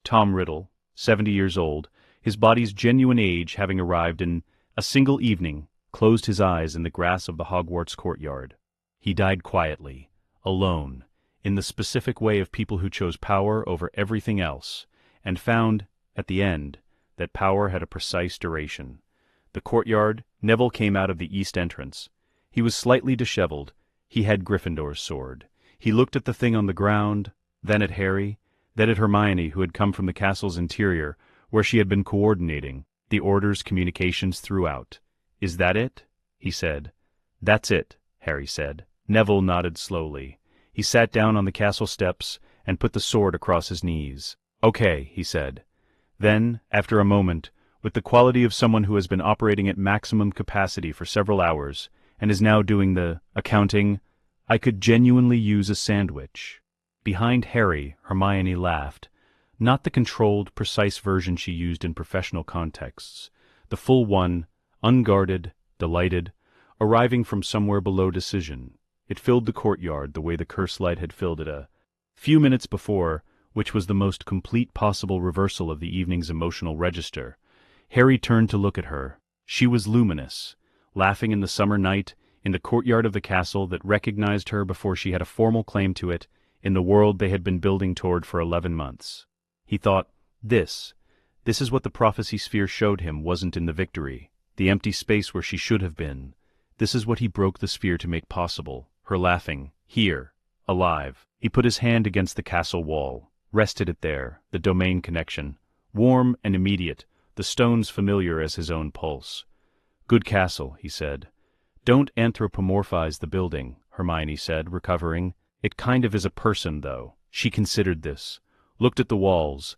Tom Riddle, 70 years old, his body's genuine age having arrived in a single evening, closed his eyes in the grass of the Hogwarts courtyard. He died quietly, alone, in the specific way of people who chose power over everything else, and found, at the end, that power had a precise duration. The courtyard, Neville came out of the east entrance. He was slightly disheveled. He had Gryffindor's sword. He looked at the thing on the ground, then at Harry, then at Hermione, who had come from the castle's interior, where she had been coordinating the Order's communications throughout. "Is that it?" he said. "That's it," Harry said. Neville nodded slowly. He sat down on the castle steps and put the sword across his knees. "Okay," he said. Then, after a moment, with the quality of someone who has been operating at maximum capacity for several hours, and is now doing the accounting, "I could genuinely use a sandwich." Behind Harry, Hermione laughed. Not the controlled, precise version she used in professional contexts. The full one, unguarded, delighted, arriving from somewhere below decision. It filled the courtyard the way the curse light had filled it a few minutes before, which was the most complete possible reversal of the evening's emotional register. Harry turned to look at her. She was luminous, laughing in the summer night, in the courtyard of the castle that recognized her before she had a formal claim to it, in the world they had been building toward for 11 months. He thought, this is what the prophecy sphere showed him wasn't in the victory, the empty space where she should have been. This is what he broke the sphere to make possible, her laughing, here, alive. He put his hand against the castle wall, rested it there, the domain connection, warm and immediate, the stones familiar as his own pulse. "Good castle," he said. "Don't anthropomorphize the building," Hermione said, recovering. "It kind of is a person, though." She considered this, looked at the walls,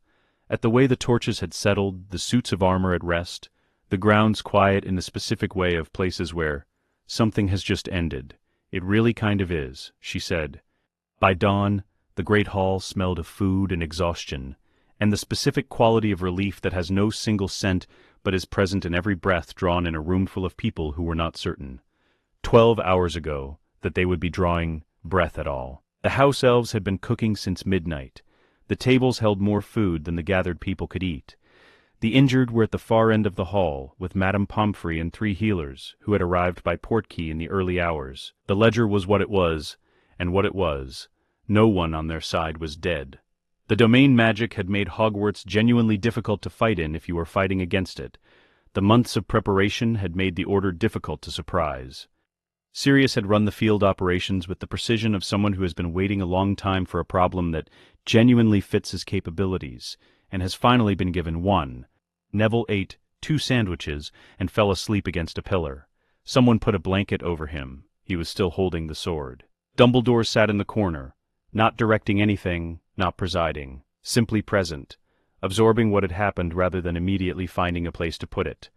at the way the torches had settled, the suits of armor at rest, the grounds quiet in the specific way of places where something has just ended. "It really kind of is," she said. By dawn, the great hall smelled of food and exhaustion, and the specific quality of relief that has no single scent but is present in every breath drawn in a room full of people who were not certain, 12 hours ago, that they would be drawing breath at all. The house elves had been cooking since midnight. The tables held more food than the gathered people could eat. The injured were at the far end of the hall, with Madame Pomfrey and 3 healers, who had arrived by portkey in the early hours. The ledger was what it was, and what it was. No one on their side was dead. The domain magic had made Hogwarts genuinely difficult to fight in if you were fighting against it. The months of preparation had made the Order difficult to surprise. Sirius had run the field operations with the precision of someone who has been waiting a long time for a problem that genuinely fits his capabilities, and has finally been given one. Neville ate 2 sandwiches and fell asleep against a pillar. Someone put a blanket over him. He was still holding the sword. Dumbledore sat in the corner, not directing anything, not presiding, simply present, absorbing what had happened rather than immediately finding a place to put it.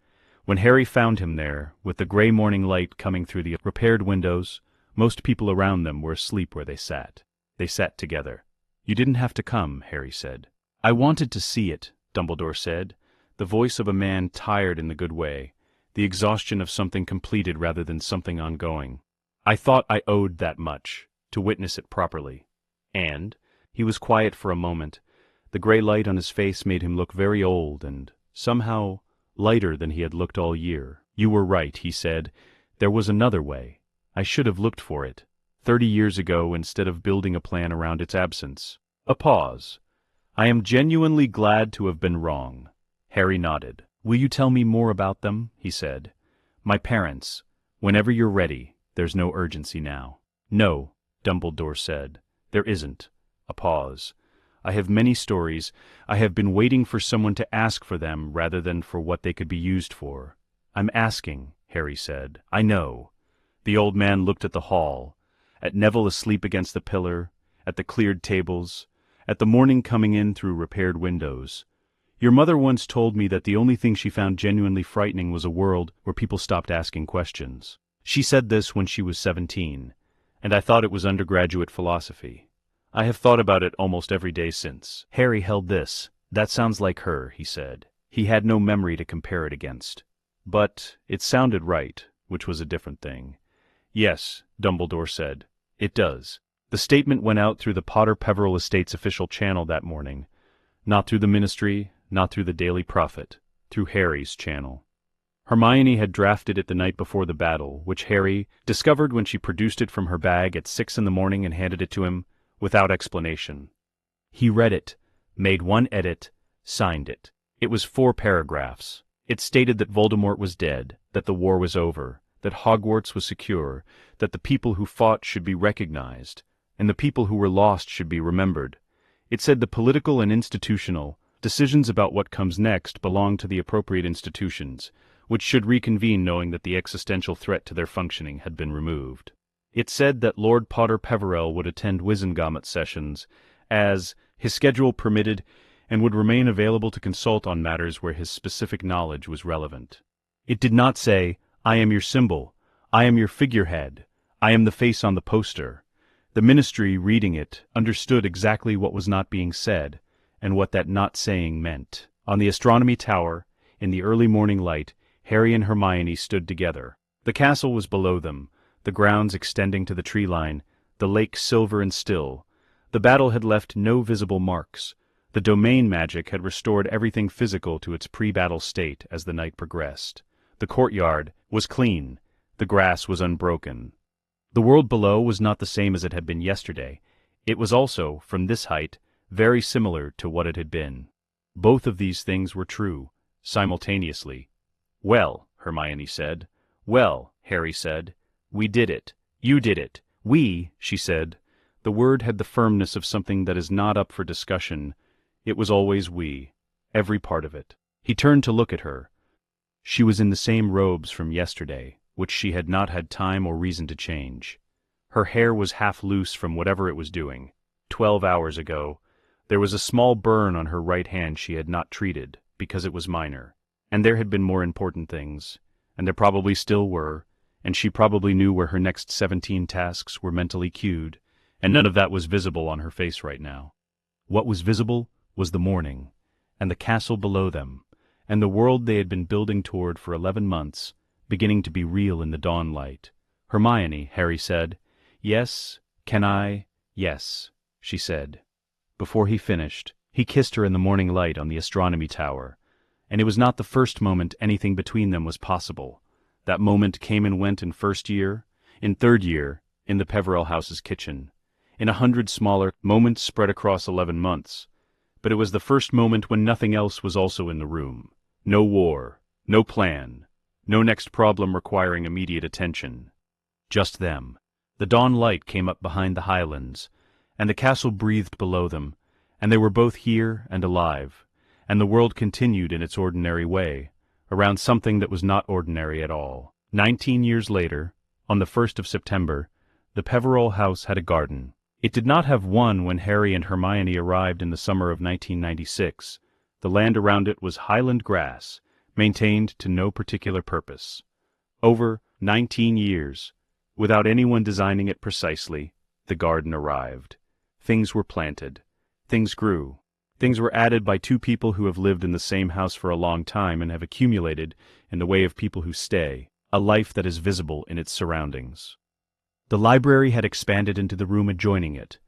When Harry found him there, with the gray morning light coming through the repaired windows, most people around them were asleep where they sat. They sat together. "You didn't have to come," Harry said. "I wanted to see it," Dumbledore said, the voice of a man tired in the good way, the exhaustion of something completed rather than something ongoing. "I thought I owed that much, to witness it properly." And he was quiet for a moment. The gray light on his face made him look very old and, somehow, lighter than he had looked all year. "You were right," he said. "There was another way. I should have looked for it 30 years ago instead of building a plan around its absence." A pause. "I am genuinely glad to have been wrong." Harry nodded. "Will you tell me more about them?" he said. "My parents. Whenever you're ready. There's no urgency now." "No," Dumbledore said. "There isn't." A pause. "I have many stories. I have been waiting for someone to ask for them rather than for what they could be used for." "I'm asking," Harry said. "I know." The old man looked at the hall, at Neville asleep against the pillar, at the cleared tables, at the morning coming in through repaired windows. "Your mother once told me that the only thing she found genuinely frightening was a world where people stopped asking questions. She said this when she was 17, and I thought it was undergraduate philosophy. I have thought about it almost every day since. Harry held this. That sounds like her, he said. He had no memory to compare it against. But it sounded right, which was a different thing. Yes, Dumbledore said. It does. The statement went out through the Potter Peverell Estate's official channel that morning. Not through the Ministry, not through the Daily Prophet, through Harry's channel. Hermione had drafted it the night before the battle, which Harry discovered when she produced it from her bag at 6 in the morning and handed it to him, without explanation. He read it, made one edit, signed it. It was 4 paragraphs. It stated that Voldemort was dead, that the war was over, that Hogwarts was secure, that the people who fought should be recognized, and the people who were lost should be remembered. It said the political and institutional decisions about what comes next belong to the appropriate institutions, which should reconvene knowing that the existential threat to their functioning had been removed. It said that Lord Potter Peverell would attend Wizengamot sessions, as his schedule permitted, and would remain available to consult on matters where his specific knowledge was relevant. It did not say, I am your symbol, I am your figurehead, I am the face on the poster. The Ministry, reading it, understood exactly what was not being said, and what that not saying meant. On the astronomy tower, in the early morning light, Harry and Hermione stood together. The castle was below them, the grounds extending to the tree line, the lake silver and still. The battle had left no visible marks. The domain magic had restored everything physical to its pre-battle state as the night progressed. The courtyard was clean. The grass was unbroken. The world below was not the same as it had been yesterday. It was also, from this height, very similar to what it had been. Both of these things were true, simultaneously. Well, Hermione said. Well, Harry said. We did it. You did it. We, she said. The word had the firmness of something that is not up for discussion. It was always we. Every part of it. He turned to look at her. She was in the same robes from yesterday, which she had not had time or reason to change. Her hair was half loose from whatever it was doing. 12 hours ago, there was a small burn on her right hand she had not treated, because it was minor. And there had been more important things, and there probably still were, and she probably knew where her next 17 tasks were mentally cued, and none of that was visible on her face right now. What was visible was the morning, and the castle below them, and the world they had been building toward for 11 months, beginning to be real in the dawn light. Hermione, Harry said. Yes, can I? Yes, she said. Before he finished, he kissed her in the morning light on the astronomy tower, and it was not the first moment anything between them was possible. That moment came and went in first year, in third year, in the Peverell house's kitchen, in 100 smaller moments spread across 11 months. But it was the first moment when nothing else was also in the room. No war, no plan, no next problem requiring immediate attention. Just them. The dawn light came up behind the highlands, and the castle breathed below them, and they were both here and alive, and the world continued in its ordinary way, around something that was not ordinary at all. 19 years later, on the 1st of September, the Peverell house had a garden. It did not have one when Harry and Hermione arrived in the summer of 1996. The land around it was highland grass, maintained to no particular purpose. Over 19 years, without anyone designing it precisely, the garden arrived. Things were planted. Things grew. Things were added by 2 people who have lived in the same house for a long time and have accumulated, in the way of people who stay, a life that is visible in its surroundings. The library had expanded into the room adjoining it.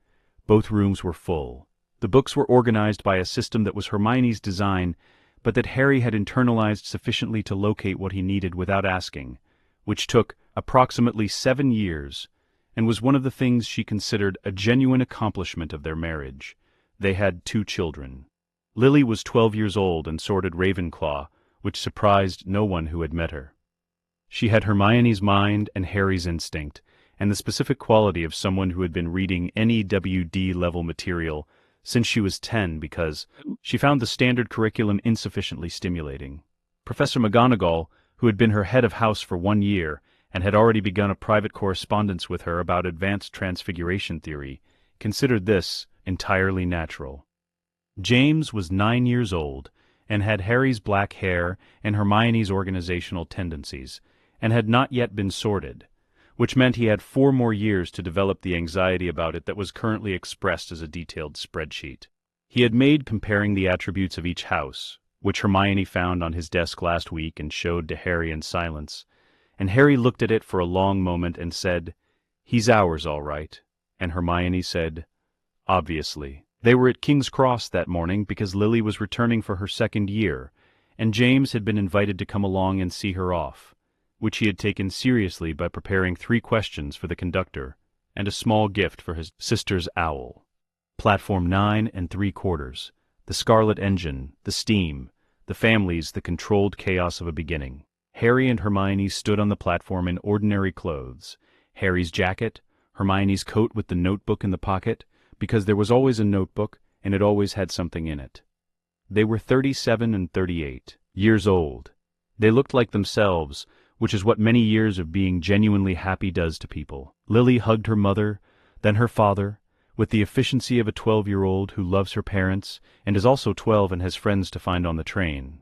Both rooms were full. The books were organized by a system that was Hermione's design, but that Harry had internalized sufficiently to locate what he needed without asking, which took approximately 7 years, and was one of the things she considered a genuine accomplishment of their marriage. They had 2 children. Lily was 12 years old and sorted Ravenclaw, which surprised no one who had met her. She had Hermione's mind and Harry's instinct, and the specific quality of someone who had been reading NEWD-level material since she was 10 because she found the standard curriculum insufficiently stimulating. Professor McGonagall, who had been her head of house for 1 year and had already begun a private correspondence with her about advanced transfiguration theory, considered this entirely natural. James was 9 years old and had Harry's black hair and Hermione's organizational tendencies, and had not yet been sorted. which meant he had 4 more years to develop the anxiety about it that was currently expressed as a detailed spreadsheet. He had made comparing the attributes of each house, which Hermione found on his desk last week and showed to Harry in silence, and Harry looked at it for a long moment and said, "He's ours, all right," and Hermione said, "Obviously." They were at King's Cross that morning because Lily was returning for her 2nd year, and James had been invited to come along and see her off, which he had taken seriously by preparing 3 questions for the conductor and a small gift for his sister's owl. Platform 9 3/4, the scarlet engine, the steam, the families, the controlled chaos of a beginning. Harry and Hermione stood on the platform in ordinary clothes, Harry's jacket, Hermione's coat with the notebook in the pocket, because there was always a notebook and it always had something in it. They were 37 and 38 years old. They looked like themselves, which is what many years of being genuinely happy does to people. Lily hugged her mother, then her father, with the efficiency of a 12-year-old who loves her parents and is also 12 and has friends to find on the train.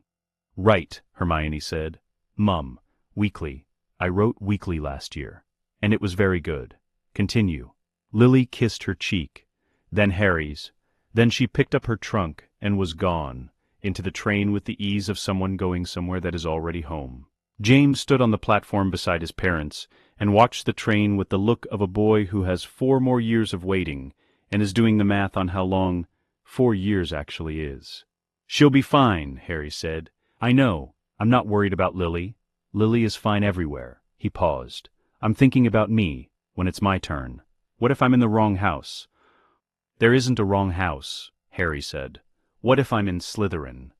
"Right," Hermione said. "Mum, weekly. I wrote weekly last year. And it was very good. Continue." Lily kissed her cheek, then Harry's. Then she picked up her trunk and was gone, into the train with the ease of someone going somewhere that is already home. James stood on the platform beside his parents and watched the train with the look of a boy who has 4 more years of waiting and is doing the math on how long 4 years actually is. "She'll be fine," Harry said. "I know. I'm not worried about Lily. Lily is fine everywhere." He paused. "I'm thinking about me, when it's my turn. What if I'm in the wrong house?" "There isn't a wrong house," Harry said. "What if I'm in Slytherin?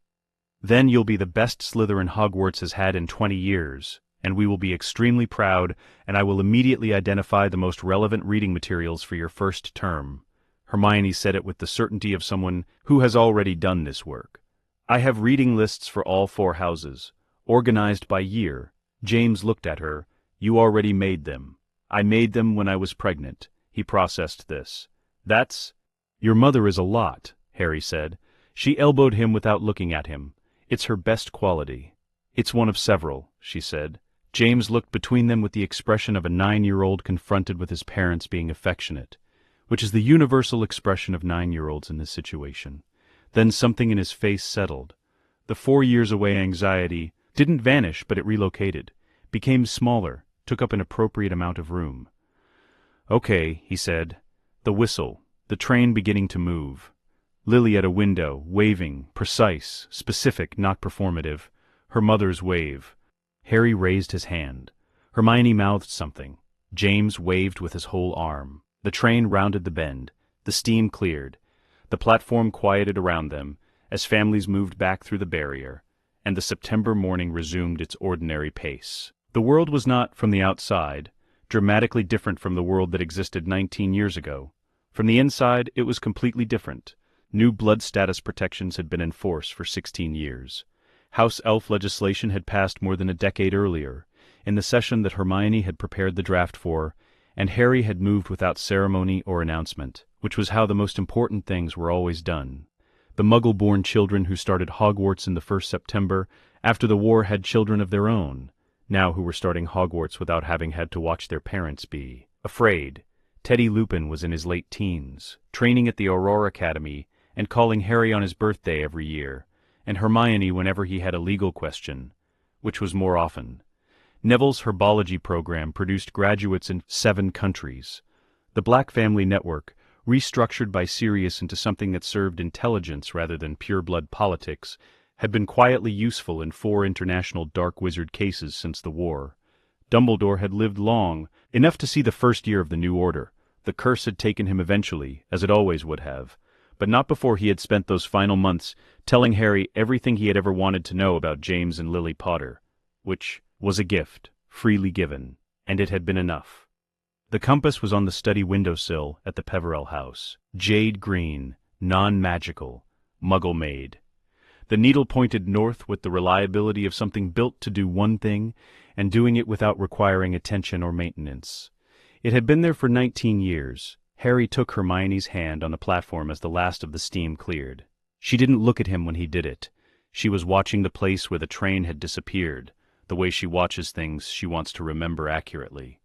Then you'll be the best Slytherin Hogwarts has had in 20 years, and we will be extremely proud, and I will immediately identify the most relevant reading materials for your first term." Hermione said it with the certainty of someone who has already done this work. "I have reading lists for all 4 houses, organized by year." James looked at her. "You already made them." "I made them when I was pregnant." He processed this. "That's—" "Your mother is a lot," Harry said. She elbowed him without looking at him. "It's her best quality." "It's one of several," she said. James looked between them with the expression of a 9-year-old confronted with his parents being affectionate, which is the universal expression of 9-year-olds in this situation. Then something in his face settled. The 4 years away anxiety didn't vanish, but it relocated, became smaller, took up an appropriate amount of room. "Okay," he said. The whistle, the train beginning to move. Lily at a window, waving, precise, specific, not performative. Her mother's wave. Harry raised his hand. Hermione mouthed something. James waved with his whole arm. The train rounded the bend. The steam cleared. The platform quieted around them, as families moved back through the barrier, and the September morning resumed its ordinary pace. The world was not, from the outside, dramatically different from the world that existed 19 years ago. From the inside, it was completely different. New blood status protections had been in force for 16 years. House elf legislation had passed more than a decade earlier, in the session that Hermione had prepared the draft for, and Harry had moved without ceremony or announcement, which was how the most important things were always done. The Muggle-born children who started Hogwarts in the first September after the war had children of their own, now who were starting Hogwarts without having had to watch their parents be afraid. Teddy Lupin was in his late teens, training at the Aurora Academy and calling Harry on his birthday every year, and Hermione whenever he had a legal question, which was more often. Neville's herbology program produced graduates in 7 countries. The Black Family Network, restructured by Sirius into something that served intelligence rather than pure-blood politics, had been quietly useful in 4 international dark wizard cases since the war. Dumbledore had lived long, enough to see the first year of the New Order. The curse had taken him eventually, as it always would have, but not before he had spent those final months telling Harry everything he had ever wanted to know about James and Lily Potter, which was a gift, freely given, and it had been enough. The compass was on the study windowsill at the Peverell house. Jade green, non-magical, Muggle-made. The needle pointed north with the reliability of something built to do one thing, and doing it without requiring attention or maintenance. It had been there for 19 years. Harry took Hermione's hand on the platform as the last of the steam cleared. She didn't look at him when he did it. She was watching the place where the train had disappeared, the way she watches things she wants to remember accurately.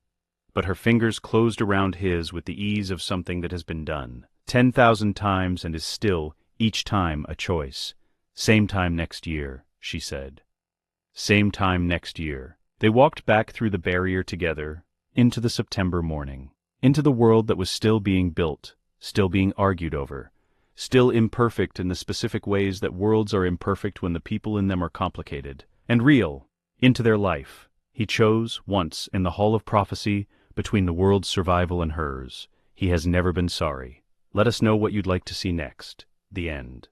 but her fingers closed around his with the ease of something that has been done 10,000 times and is still, each time, a choice. Same time next year, she said. Same time next year. They walked back through the barrier together, into the September morning, into the world that was still being built, still being argued over, still imperfect in the specific ways that worlds are imperfect when the people in them are complicated, and real, into their life. He chose, once, in the Hall of Prophecy, between the world's survival and hers. He has never been sorry. Let us know what you'd like to see next. The end.